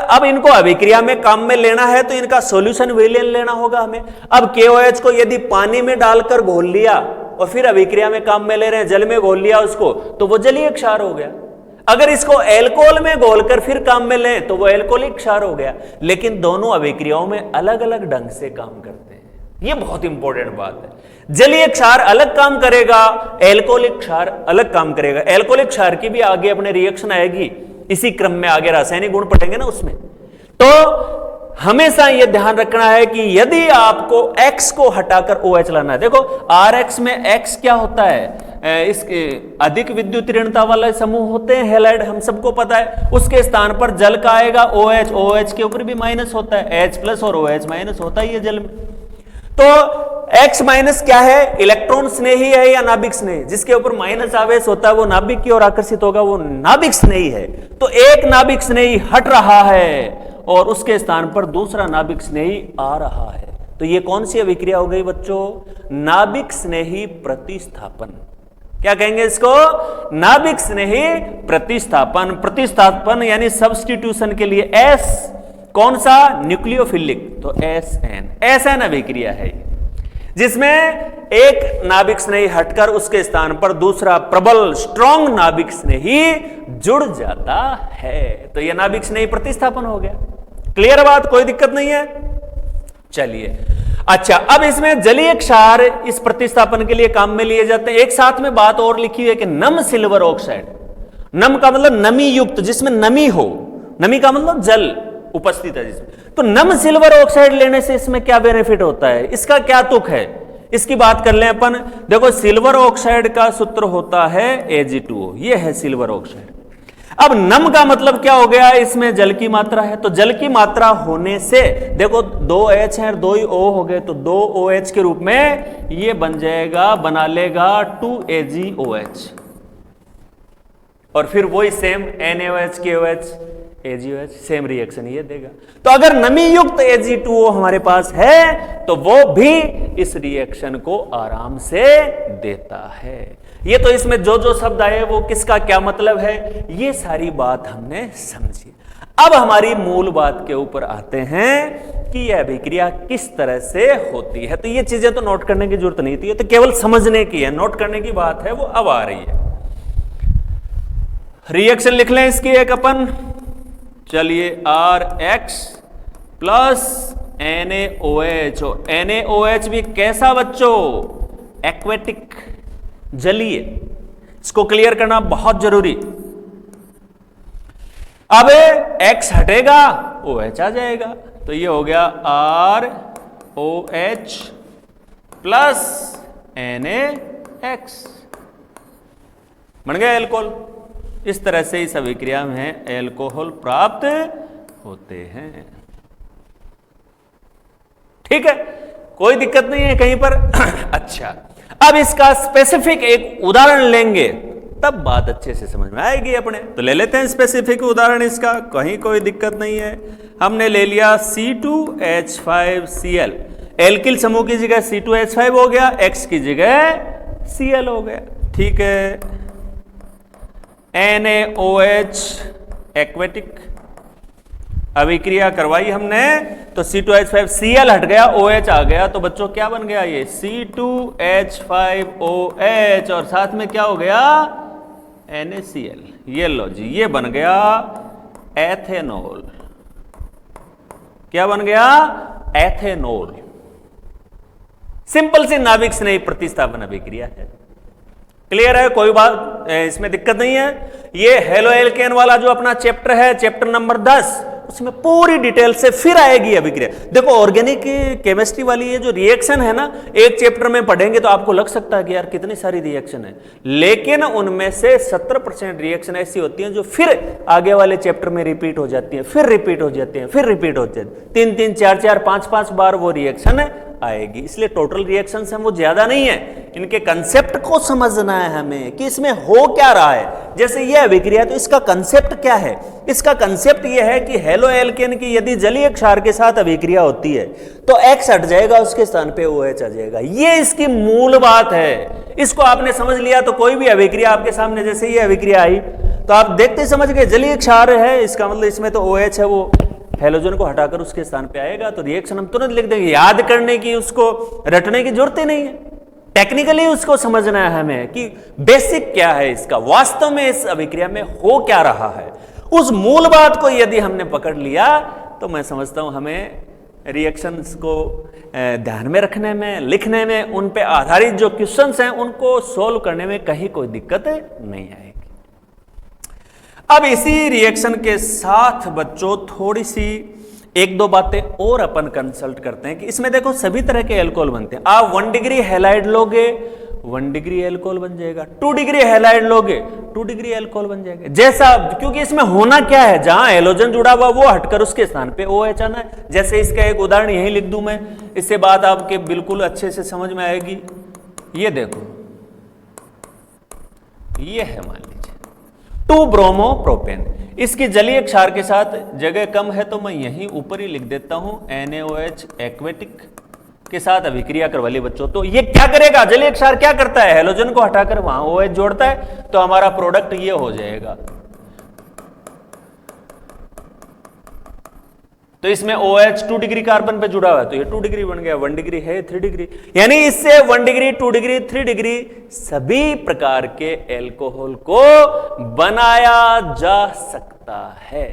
अब इनको अभिक्रिया में काम में लेना है तो इनका सॉल्यूशन विलयन लेना होगा हमें। अब KOH को यदि पानी में डालकर घोल लिया और फिर अभिक्रिया में काम में ले रहे हैं, जल में घोल लिया उसको, तो वो जलीय क्षार हो गया। अगर इसको एल्कोहल में घोलकर फिर काम में लें तो वो एल्कोहलिक क्षार हो गया। लेकिन दोनों अभिक्रियाओं में अलग अलग ढंग से काम करते हैं, ये बहुत इंपॉर्टेंट बात है। जलीय क्षार अलग काम करेगा, एल्कोहलिक क्षार अलग काम करेगा। एल्कोहलिक क्षार की भी आगे अपने रिएक्शन आएगी, इसी क्रम में आगे रासायनिक गुण पढ़ेंगे ना उसमें। तो हमेशा यह ध्यान रखना है कि यदि आपको X को हटाकर OH लाना है, देखो RX में X क्या होता है? इसके अधिक विद्युत ऋणता वाले समूह होते हैं हैलाइड, हम सबको पता है। उसके स्थान पर जल का आएगा OH, OH के ऊपर भी माइनस होता है, H+ और OH माइनस होता ही है जल में। तो X माइनस क्या है? इलेक्ट्रॉन स्नेही है या नाभिक स्नेही? जिसके ऊपर माइनस आवेश होता है वो नाभिक की ओर आकर्षित होगा, वो नाभिक स्नेही है। तो एक नाभिक स्नेही हट रहा है और उसके स्थान पर दूसरा नाभिक स्नेही आ रहा है। तो ये कौन सी अभिक्रिया हो गई बच्चों? नाभिक स्नेही प्रतिस्थापन। क्या कहेंगे इसको? नाभिक स्नेही प्रतिस्थापन। प्रतिस्थापन यानी सब्स्टिट्यूशन के लिए S कौन सा? न्यूक्लियोफिलिक, तो SN अभिक्रिया है जिसमें एक नाभिक स्नेही हटकर उसके स्थान पर दूसरा प्रबल स्ट्रॉन्ग नाभिक स्नेही जुड़ जाता है। तो यह नाभिक स्नेही प्रतिस्थापन हो गया। क्लियर बात? कोई दिक्कत नहीं है। चलिए अच्छा, अब इसमें जलीय क्षार इस प्रतिस्थापन के लिए काम में लिए जाते हैं। एक साथ में बात और लिखी हुई है कि नम सिल्वर ऑक्साइड। नम का मतलब नमी युक्त, जिसमें नमी हो। नमी का मतलब जल उपस्थित है जिसमें। तो नम सिल्वर ऑक्साइड लेने से इसमें क्या बेनिफिट होता है? इसका क्या तुक है? इसकी बात कर लें अपन। देखो सिल्वर ऑक्साइड का सूत्र होता है Ag2O, ये है सिल्वर ऑक्साइड। अब नम का मतलब क्या हो गया? इसमें जल की मात्रा है, तो जल की मात्रा होने से देखो 2 H है और 2 ही O हो गए, तो 2 OH के रूप में ये बन जाएगा, बना लेगा 2 AgOH। और फिर वही same NaOH KOH AgOH same reaction ये देगा। तो अगर नमी युक्त Ag2O हमारे पास है तो वो भी इस रिएक्शन को आराम से देता है। ये तो इसमें जो जो शब्द आए वो किसका क्या मतलब है, ये सारी बात हमने समझी। अब हमारी मूल बात के ऊपर आते हैं कि यह अभिक्रिया किस तरह से होती है। तो ये चीजें तो नोट करने की जरूरत नहीं थी, ये तो केवल समझने की है। नोट करने की बात है वो अब आ रही है। रिएक्शन लिख लें इसकी एक अपन। चलिए RX प्लस NaOH। NaOH भी कैसा बच्चों? एक्वेटिक, जलीय। इसको क्लियर करना बहुत जरूरी। अब X हटेगा OH आ जाएगा, तो ये हो गया ROH प्लस NaX, बन गया एल्कोहल। इस तरह से इस अभिक्रिया में एल्कोहल प्राप्त होते हैं। ठीक है, कोई दिक्कत नहीं है कहीं पर। अच्छा, अब इसका स्पेसिफिक एक उदाहरण लेंगे तब बात अच्छे से समझ में आएगी अपने। तो ले लेते हैं स्पेसिफिक उदाहरण इसका, कहीं कोई दिक्कत नहीं है। हमने ले लिया C2H5Cl। एल्किल समूह की जगह C2H5 हो गया, X की जगह Cl हो गया। ठीक है, NaOH एक्वेटिक अभिक्रिया करवाई हमने, तो C2H5Cl हट गया, OH आ गया। तो बच्चों क्या बन गया? ये C2H5OH और साथ में क्या हो गया? NaCl। ये लो जी, ये बन गया एथेनॉल। क्या बन गया? एथेनॉल। सिंपल सी नाभिक स्नेही प्रतिस्थापन अभिक्रिया है। क्लियर है? कोई बात इसमें दिक्कत नहीं है। ये हेलो एल्केन वाला जो अपना चैप्टर है, चैप्टर नंबर 10, उसमें पूरी डिटेल से फिर आएगी अभिक्रिया। देखो ऑर्गेनिक केमिस्ट्री वाली ये जो रिएक्शन है ना, एक चैप्टर में पढ़ेंगे तो आपको लग सकता है कि यार कितनी सारी रिएक्शन है, लेकिन उनमें से 70% रिएक्शन ऐसी होती हैं जो फिर आगे वाले चैप्टर में रिपीट हो जाती हैं, फिर रिपीट हो जाती हैं, फिर रिपीट हो जाती है, 3-3, 4-4, 5-5 बार वो रिएक्शन आएगी। इसलिए टोटल रिएक्शन है वो ज्यादा नहीं है, इनके कंसेप्ट को समझना है हमें कि इसमें हो क्या रहा है। जैसे ये अभिक्रिया, तो इसका कंसेप्ट क्या है? इसका कंसेप्ट ये है कि हेलो एल्केन की यदि जलीय क्षार के साथ अभिक्रिया होती है तो X हट जाएगा, उसके स्थान पे OH आ जाएगा। ये इसकी मूल बात है। इसको आपने समझ लिया तो कोई भी अभिक्रिया आपके सामने, जैसे ये अभिक्रिया आई तो आप देखते समझ गए जलीय क्षार है, इसका मतलब इसमें तो OH है, वो हेलोजन को हटाकर उसके स्थान पे आएगा, तो रिएक्शन हम तुरंत लिख देंगे। याद करने की, उसको रटने की जरूरत ही नहीं है, टेक्निकली उसको समझना है हमें कि बेसिक क्या है इसका, वास्तव में इस अभिक्रिया में हो क्या रहा है। उस मूल बात को यदि हमने पकड़ लिया तो मैं समझता हूं हमें रिएक्शंस को ध्यान में रखने में, लिखने में, उन पे आधारित जो क्वेश्चंस हैं उनको सोल्व करने में कहीं कोई दिक्कत नहीं आएगी। अब इसी रिएक्शन के साथ बच्चों थोड़ी सी 1-2 बातें और अपन कंसल्ट करते हैं कि इसमें देखो सभी तरह के एल्कोहल बनते हैं। आप 1 डिग्री हैलाइड लोगे 1 डिग्री एल्कोहल बन जाएगा, 2 डिग्री हैलाइड लोगे 2 डिग्री एल्कोहल बन जाएगा। जैसा, क्योंकि इसमें होना क्या है, जहां हेलोजन जुड़ा हुआ वो हटकर उसके स्थान पे OH आना है। जैसे इसका एक उदाहरण यही लिख दूं मैं, इससे बात आपके बिल्कुल अच्छे से समझ में आएगी। ये देखो, ये है मान लीजिए 2 ब्रोमो प्रोपेन, इसकी जलीय क्षार के साथ जगह कम है तो मैं यहीं ऊपर ही लिख देता हूं NaOH एक्वेटिक के साथ अभिक्रिया करवा ली बच्चों। तो ये क्या करेगा, जलीय क्षार क्या करता है, हेलोजन को हटाकर वहां OH जोड़ता है, तो हमारा प्रोडक्ट ये हो जाएगा। तो इसमें OH 2 डिग्री कार्बन पे जुड़ा हुआ है तो ये 2 डिग्री बन गया, 1 डिग्री है 3 डिग्री, यानी इससे 1 डिग्री 2 डिग्री 3 डिग्री सभी प्रकार के एल्कोहल को बनाया जा सकता है।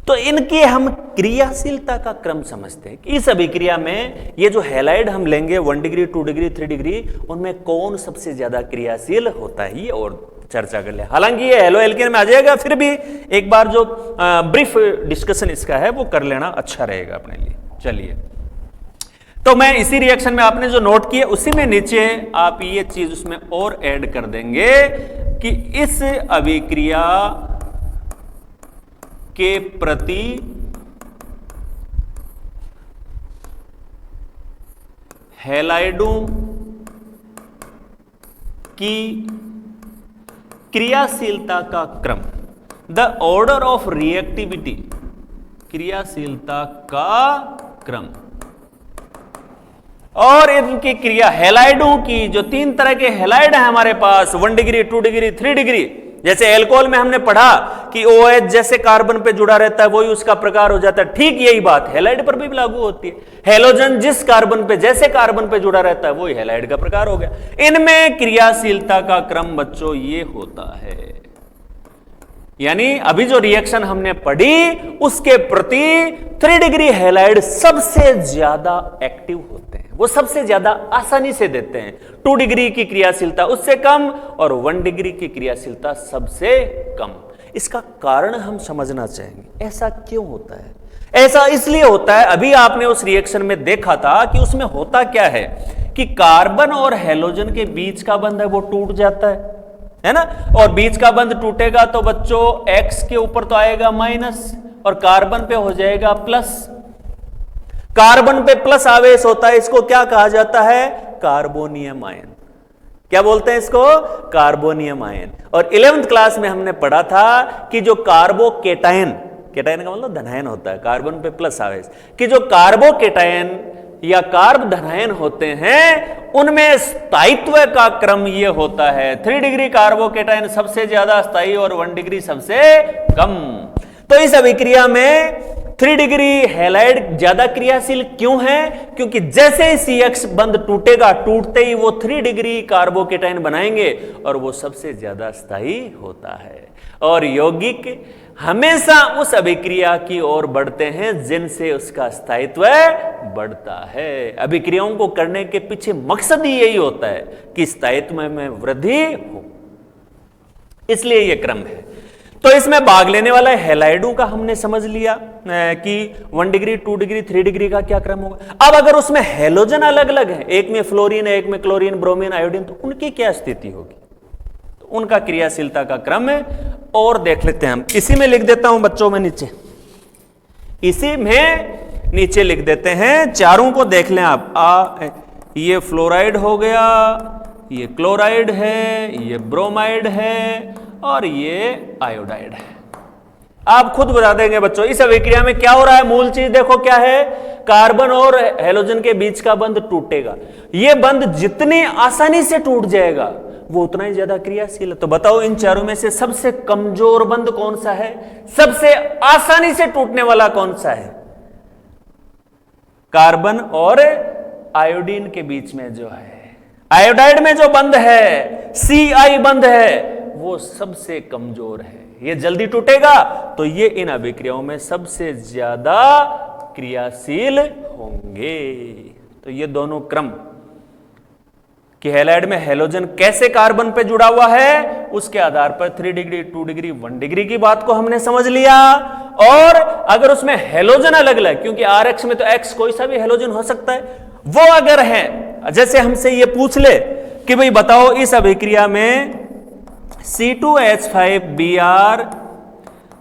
तो इनकी हम क्रियाशीलता का क्रम समझते हैं कि इस अभिक्रिया में ये जो हैलाइड हम लेंगे 1 डिग्री 2 डिग्री 3 डिग्री, उनमें कौन सबसे ज्यादा क्रियाशील होता है, ये और चर्चा कर ले। हालांकि ये हेलो एल्केन में आ जाएगा, फिर भी एक बार जो ब्रीफ डिस्कशन इसका है वो कर लेना अच्छा रहेगा अपने लिए। चलिए, तो मैं इसी रिएक्शन में आपने जो नोट किया उसी में नीचे आप ये चीज उसमें और ऐड कर देंगे कि इस अभिक्रिया के प्रति हैलाइडों की क्रियाशीलता का क्रम, द ऑर्डर ऑफ रिएक्टिविटी, क्रियाशीलता का क्रम, और इनकी क्रिया हैलाइडों की, जो 3 तरह के हैलाइड हैं हमारे पास, 1 डिग्री 2 डिग्री 3 डिग्री। जैसे एल्कोहल में हमने पढ़ा कि OH जैसे कार्बन पे जुड़ा रहता है वही उसका प्रकार हो जाता है, ठीक यही बात हैलाइड पर भी लागू होती है। हेलोजन जिस कार्बन पे, जैसे कार्बन पे जुड़ा रहता है वही हैलाइड का प्रकार हो गया। इनमें क्रियाशीलता का क्रम बच्चों ये होता है, यानी अभी जो रिएक्शन हमने पढ़ी उसके प्रति 3 डिग्री हैलाइड सबसे ज्यादा एक्टिव होते हैं, वो सबसे ज्यादा आसानी से देते हैं। 2 डिग्री की क्रियाशीलता उससे कम और 1 डिग्री की क्रियाशीलता सबसे कम। इसका कारण हम समझना चाहेंगे, ऐसा क्यों होता है? ऐसा इसलिए होता है, अभी आपने उस रिएक्शन में देखा था कि उसमें होता क्या है कि कार्बन और हेलोजन के बीच का बंध है वो टूट जाता है ना, और बीच का बंध टूटेगा तो बच्चों X के ऊपर तो आएगा माइनस और कार्बन पे हो जाएगा प्लस। कार्बन पे प्लस आवेश होता है, इसको क्या कहा जाता है? Carbonium ion. क्या बोलते हैं इसको? Carbonium ion. और 11th क्लास में हमने पढ़ा था कि जो कार्बोकेटायन, केटायन का मतलब धनायन होता है, कार्बन पे प्लस आवेश, कि जो कार्बोकेटायन या कार्ब धनायन होते हैं उनमें स्थायित्व का क्रम ये होता है, 3 डिग्री कार्बोकेटायन सबसे ज्यादा स्थायी और 1 डिग्री सबसे कम। तो इस अभिक्रिया में 3 डिग्री हैलाइड ज्यादा क्रियाशील क्यों है? क्योंकि जैसे ही CX बंध टूटेगा, टूटते ही वो 3 डिग्री कार्बोकेटायन बनाएंगे और वो सबसे ज्यादा स्थायी होता है। और यौगिक हमेशा उस अभिक्रिया की ओर बढ़ते हैं जिनसे उसका स्थायित्व बढ़ता है। अभिक्रियाओं को करने के पीछे मकसद ही यही होता है कि स्थायित्व में वृद्धि हो, इसलिए यह क्रम है। तो इसमें भाग लेने वाला हैलाइडों का हमने समझ लिया कि 1 डिग्री 2 डिग्री 3 डिग्री का क्या क्रम होगा। अब अगर उसमें हैलोजन अलग अलग है, एक में फ्लोरीन है, एक में क्लोरीन, ब्रोमीन, आयोडीन, तो उनकी क्या स्थिति होगी, तो उनका क्रियाशीलता का क्रम है और देख लेते हैं हम। इसी में लिख देता हूं बच्चों में नीचे, इसी में नीचे लिख देते हैं, चारों को देख लें आप। ये फ्लोराइड हो गया, ये क्लोराइड है, ये ब्रोमाइड है और ये आयोडाइड है। आप खुद बता देंगे बच्चों इस अभिक्रिया में क्या हो रहा है। मूल चीज देखो क्या है, कार्बन और हेलोजन के बीच का बंध टूटेगा। यह बंध जितनी आसानी से टूट जाएगा वो उतना ही ज्यादा क्रियाशील है। तो बताओ इन चारों में से सबसे कमजोर बंध कौन सा है, सबसे आसानी से टूटने वाला कौन सा है? कार्बन और आयोडीन के बीच में जो है, आयोडाइड में जो बंध है, CI बंध है, वो सबसे कमजोर है, ये जल्दी टूटेगा। तो ये इन अभिक्रियाओं में सबसे ज्यादा क्रियाशील होंगे। तो ये दोनों क्रम कि हैलाइड में हैलोजन कैसे कार्बन पे जुड़ा हुआ है, उसके आधार पर 3 डिग्री 2 डिग्री 1 डिग्री की बात को हमने समझ लिया। और अगर उसमें हैलोजन अलग अलग, क्योंकि RX में तो X कोई सा भी हैलोजन हो सकता है, वो अगर है, जैसे हमसे ये पूछ ले कि भाई बताओ इस अभिक्रिया में C2H5Br,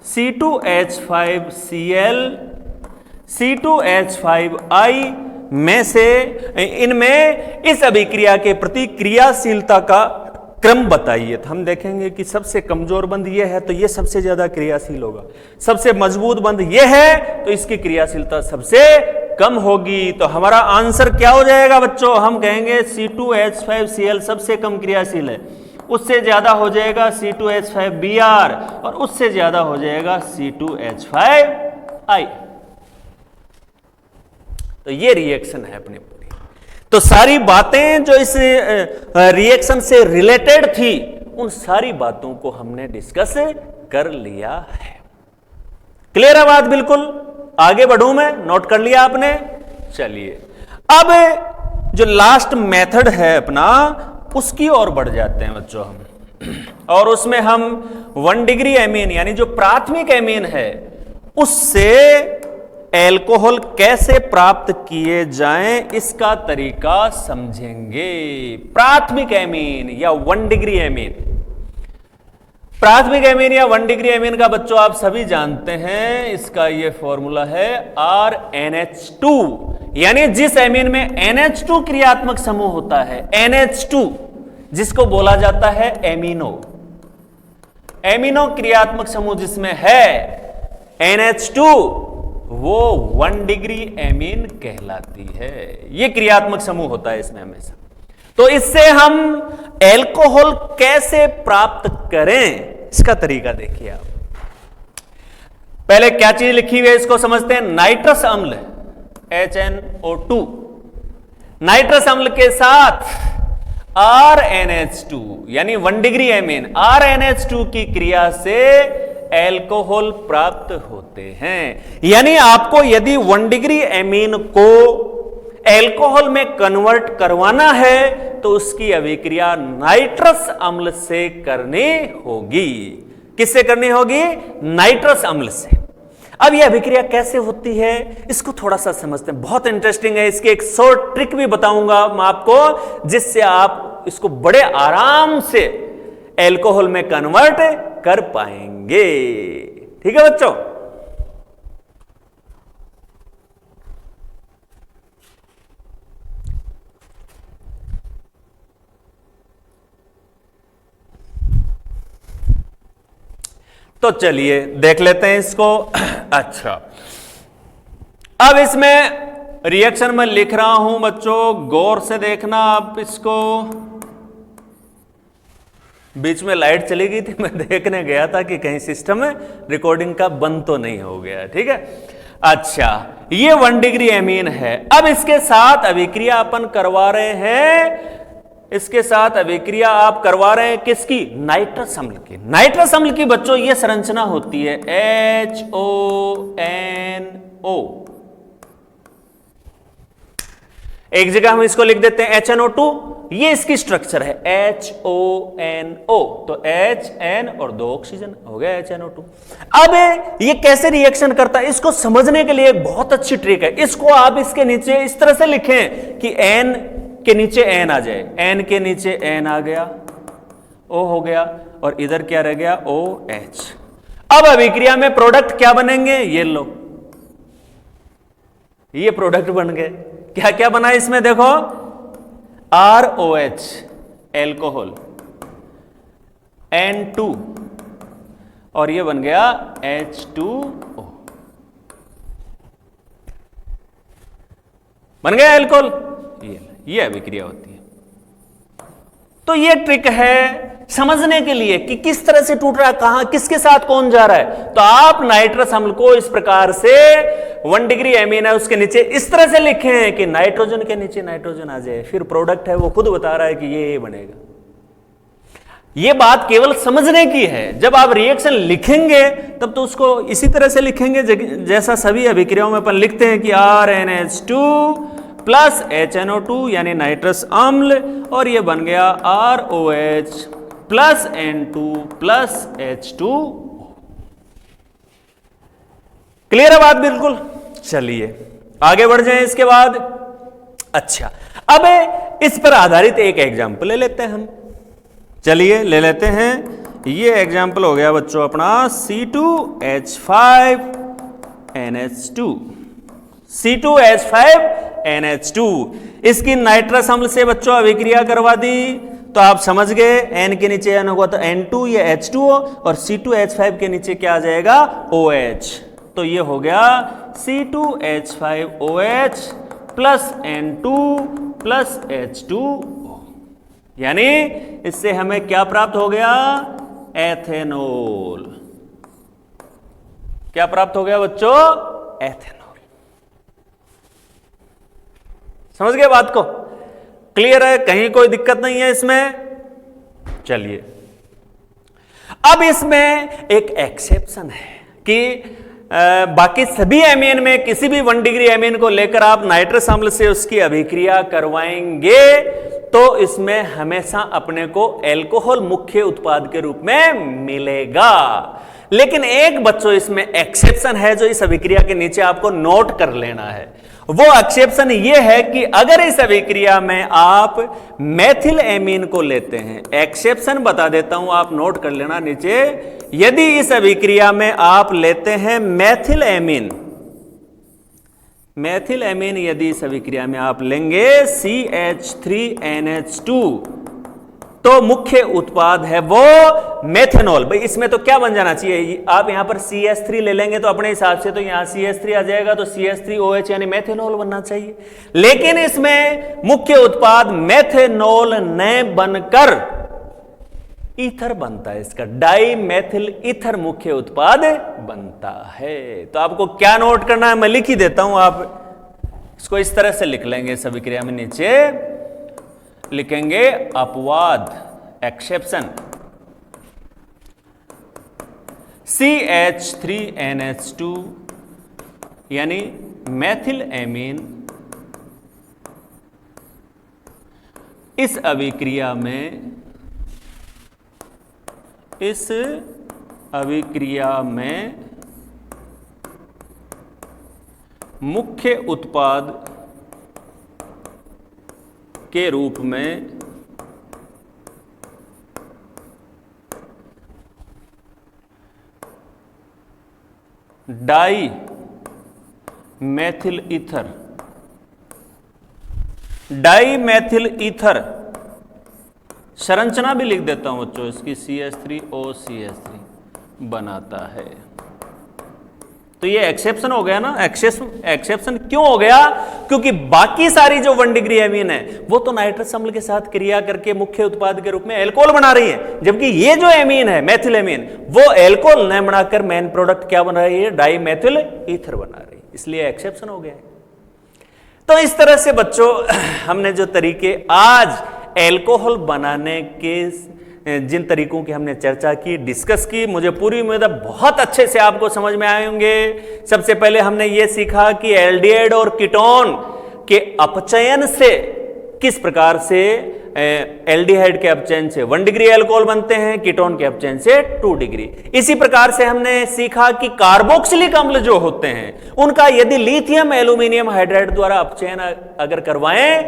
C2H5Cl, C2H5I में से इनमें इस अभिक्रिया के प्रति क्रियाशीलता का क्रम बताइए। तो हम देखेंगे कि सबसे कमजोर बंध ये है तो ये सबसे ज्यादा क्रियाशील होगा, सबसे मजबूत बंध ये है तो इसकी क्रियाशीलता सबसे कम होगी। तो हमारा आंसर क्या हो जाएगा बच्चों, हम कहेंगे C2H5Cl सबसे कम क्रियाशील है, उससे ज्यादा हो जाएगा C2H5Br और उससे ज्यादा हो जाएगा C2H5I। तो ये रिएक्शन है अपनी पूरी। तो सारी बातें जो इस रिएक्शन से रिलेटेड थी उन सारी बातों को हमने डिस्कस कर लिया है। क्लियर है बात? बिल्कुल। आगे बढ़ूं मैं, नोट कर लिया आपने? चलिए अब जो लास्ट मेथड है अपना उसकी ओर बढ़ जाते हैं बच्चों हम, और उसमें हम 1 डिग्री एमीन यानी जो प्राथमिक एमीन है उससे एल्कोहल कैसे प्राप्त किए जाएं इसका तरीका समझेंगे। प्राथमिक एमीन या 1 डिग्री एमीन, प्राथमिक एमीन या 1 डिग्री एमीन का बच्चों आप सभी जानते हैं, इसका ये फॉर्मूला है RNH2, यानी जिस एमीन में NH2 क्रियात्मक समूह होता है, NH2 जिसको बोला जाता है एमिनो, एमिनो क्रियात्मक समूह जिसमें है NH2 वो 1 डिग्री एमीन कहलाती है। ये क्रियात्मक समूह होता है इसमें हमेशा। तो इससे हम एल्कोहल कैसे प्राप्त करें इसका तरीका देखिए आप। पहले क्या चीज लिखी हुई है इसको समझते हैं। नाइट्रस अम्ल HNO2, नाइट्रस अम्ल के साथ RNH2 यानी 1 डिग्री एमीन, RNH2 की क्रिया से एल्कोहल प्राप्त होते हैं। यानी आपको यदि 1 डिग्री एमीन को एल्कोहल में कन्वर्ट करवाना है तो उसकी अभिक्रिया नाइट्रस अम्ल से करनी होगी। किससे करनी होगी? नाइट्रस अम्ल से। अब यह अभिक्रिया कैसे होती है इसको थोड़ा सा समझते हैं, बहुत इंटरेस्टिंग है। इसकी एक शॉर्ट ट्रिक भी बताऊंगा मैं आपको जिससे आप इसको बड़े आराम से एल्कोहल में कन्वर्ट कर पाएंगे। ठीक है बच्चों? तो चलिए देख लेते हैं इसको। अच्छा, अब इसमें रिएक्शन में लिख रहा हूं बच्चों, गौर से देखना आप इसको। बीच में लाइट चली गई थी, मैं देखने गया था कि कहीं सिस्टम में रिकॉर्डिंग का बंद तो नहीं हो गया। ठीक है, अच्छा, ये 1 डिग्री एमीन है। अब इसके साथ अभिक्रिया अपन करवा रहे हैं, इसके साथ अभिक्रिया आप करवा रहे हैं किसकी? नाइट्रस अम्ल की। नाइट्रस अम्ल की बच्चों ये संरचना होती है HONO। एक जगह हम इसको लिख देते हैं HNO2, ये इसकी स्ट्रक्चर है HONO, तो HN और 2 ऑक्सीजन हो गया HNO2। अब ये कैसे रिएक्शन करता है इसको समझने के लिए एक बहुत अच्छी ट्रिक है। इसको आप इसके नीचे इस तरह से लिखें कि N के नीचे N आ जाए, N के नीचे N आ गया, O हो गया, और इधर क्या रह गया OH। अब अभिक्रिया में प्रोडक्ट क्या बनेंगे, ये लो, ये प्रोडक्ट बन गए। क्या क्या बना इसमें देखो, ROH एल्कोहल, N2, और ये बन गया H2O, बन गया एल्कोहल। ये अभिक्रिया होती है। तो ये ट्रिक है समझने के लिए कि किस तरह से टूट रहा है, कहां किसके साथ कौन जा रहा है। तो आप नाइट्रस अम्ल को इस प्रकार से 1 डिग्री एमीन है उसके नीचे इस तरह से लिखें कि नाइट्रोजन के नीचे नाइट्रोजन आ जाए, फिर प्रोडक्ट है वो खुद बता रहा है कि ये बनेगा। ये बात केवल समझने की है। जब आप रिएक्शन लिखेंगे तब तो उसको इसी तरह से लिखेंगे जैसा सभी अभिक्रियाओं में अपन लिखते हैं कि RNH2 प्लस HNO2 यानी नाइट्रस अम्ल, और ये बन गया ROH plus N2 plus H2। Clear है बात बिल्कुल। चलिए आगे बढ़ जाएं इसके बाद। अच्छा, अब इस पर आधारित एक एग्जाम्पल ले लेते हैं हम। चलिए ले लेते हैं, ये एग्जाम्पल हो गया बच्चों अपना C2H5NH2, C2H5NH2। इसकी नाइट्रस अम्ल से बच्चों अभिक्रिया करवा दी तो आप समझ गए N के नीचे N होगा तो N2 या H2O, और C2H5 के नीचे क्या आ जाएगा OH। तो ये हो गया C2H5OH plus N2 plus H2O, यानी इससे हमें क्या प्राप्त हो गया, एथेनॉल। क्या प्राप्त हो गया बच्चों, एथेनॉल। समझ गए बात को, क्लियर है, कहीं कोई दिक्कत नहीं है इसमें। चलिए अब इसमें एक एक्सेप्शन है कि बाकी सभी एमीन में किसी भी 1 डिग्री एमीन को लेकर आप नाइट्रस अम्ल से उसकी अभिक्रिया करवाएंगे तो इसमें हमेशा अपने को एल्कोहल मुख्य उत्पाद के रूप में मिलेगा। लेकिन एक बच्चों इसमें एक्सेप्शन है जो इस अभिक्रिया के नीचे आपको नोट कर लेना है। वो एक्सेप्शन ये है कि अगर इस अभिक्रिया में आप मेथिल एमीन को लेते हैं, एक्सेप्शन बता देता हूं आप नोट कर लेना नीचे, यदि इस अभिक्रिया में आप लेते हैं मेथिल एमीन, मेथिल एमीन यदि इस अभिक्रिया में आप लेंगे CH3NH2 तो मुख्य उत्पाद है वो मेथेनॉल। भाई इसमें तो क्या बन जाना चाहिए, आप यहां पर CH3 ले लेंगे तो अपने हिसाब से तो यहां CH3 आ जाएगा, तो CH3OH यानी मेथेनॉल बनना चाहिए। लेकिन इसमें मुख्य उत्पाद मेथेनॉल न बनकर ईथर बनता है, इसका डाई मेथिल ईथर मुख्य उत्पाद बनता है। तो आपको क्या नोट करना है मैं लिख ही देता हूं, आप इसको इस तरह से लिख लेंगे। इस अभिक्रिया में नीचे लिखेंगे अपवाद, एक्सेप्शन, CH3NH2 यानी मेथिल एमीन इस अभिक्रिया में मुख्य उत्पाद के रूप में dimethyl ether, dimethyl ether संरचना भी लिख देता हूं बच्चों इसकी, CH3OCH3 बनाता है। तो ये एक्सेप्शन हो गया ना। एक्सेप्शन क्यों हो गया, क्योंकि बाकी सारी जो 1 डिग्री एमीन है वो तो नाइट्रस अम्ल के साथ क्रिया करके मुख्य उत्पाद के रूप में एल्कोहल बना रही है, जबकि ये जो एमीन है मेथिल एमीन वो एल्कोहल न बनाकर मेन प्रोडक्ट क्या बना रही है, डाई मेथिल ईथर बना रही है, इसलिए एक्सेप्शन हो गया है। तो इस तरह से बच्चों हमने जो तरीके आज एल्कोहल बनाने के जिन तरीकों की हमने चर्चा की, डिस्कस की, मुझे पूरी उम्मीद है बहुत अच्छे से आपको समझ में आए होंगे। सबसे पहले हमने ये सीखा कि एल्डिहाइड और कीटोन के अपचयन से किस प्रकार से एल्डिहाइड के अपचयन से 1 डिग्री एल्कोहल बनते हैं, कीटोन के अपचयन से 2 डिग्री। इसी प्रकार से हमने सीखा कि कार्बोक्सिलिक अम्ल जो होते हैं उनका यदि लिथियम एल्यूमिनियम हाइड्राइड द्वारा अपचयन अगर करवाएं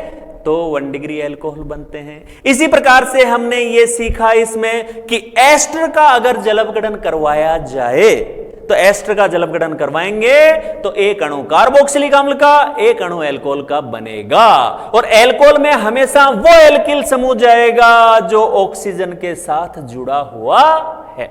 तो 1 डिग्री एल्कोहल बनते हैं। इसी प्रकार से हमने ये सीखा इसमें कि एस्टर का अगर जलवगठन करवाया जाए तो एस्टर का जलवगठन करवाएंगे तो एक अणु कार्बोक्सिलिक अम्ल का, एक अणु एल्कोहल का बनेगा, और एल्कोहल में हमेशा वो एल्किल समूह जाएगा जो ऑक्सीजन के साथ जुड़ा हुआ है।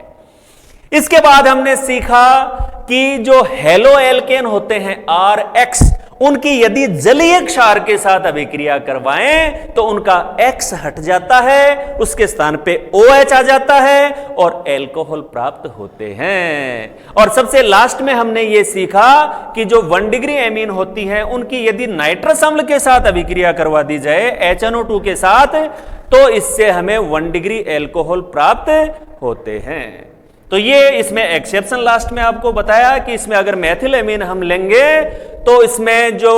इसके बाद हमने सीखा कि जो हेलो एल्केन होते हैं RX, उनकी यदि जलीय क्षार के साथ अभिक्रिया करवाएं तो उनका X हट जाता है, उसके स्थान पे OH आ जाता है और एल्कोहल प्राप्त होते हैं। और सबसे लास्ट में हमने ये सीखा कि जो 1 डिग्री एमीन होती है उनकी यदि नाइट्रस अम्ल के साथ अभिक्रिया करवा दी जाए HNO2 के साथ तो इससे हमें 1 डिग्री एल्कोहल प्राप्त होते हैं। तो ये इसमें एक्सेप्शन लास्ट में आपको बताया कि इसमें अगर मेथिल एमीन हम लेंगे तो इसमें जो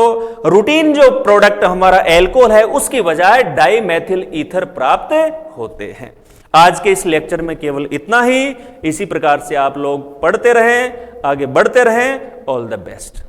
रूटीन जो प्रोडक्ट हमारा एल्कोहल है उसकी बजाय डाई मेथिल ईथर प्राप्त होते हैं। आज के इस लेक्चर में केवल इतना ही। इसी प्रकार से आप लोग पढ़ते रहें, आगे बढ़ते रहें। All the best.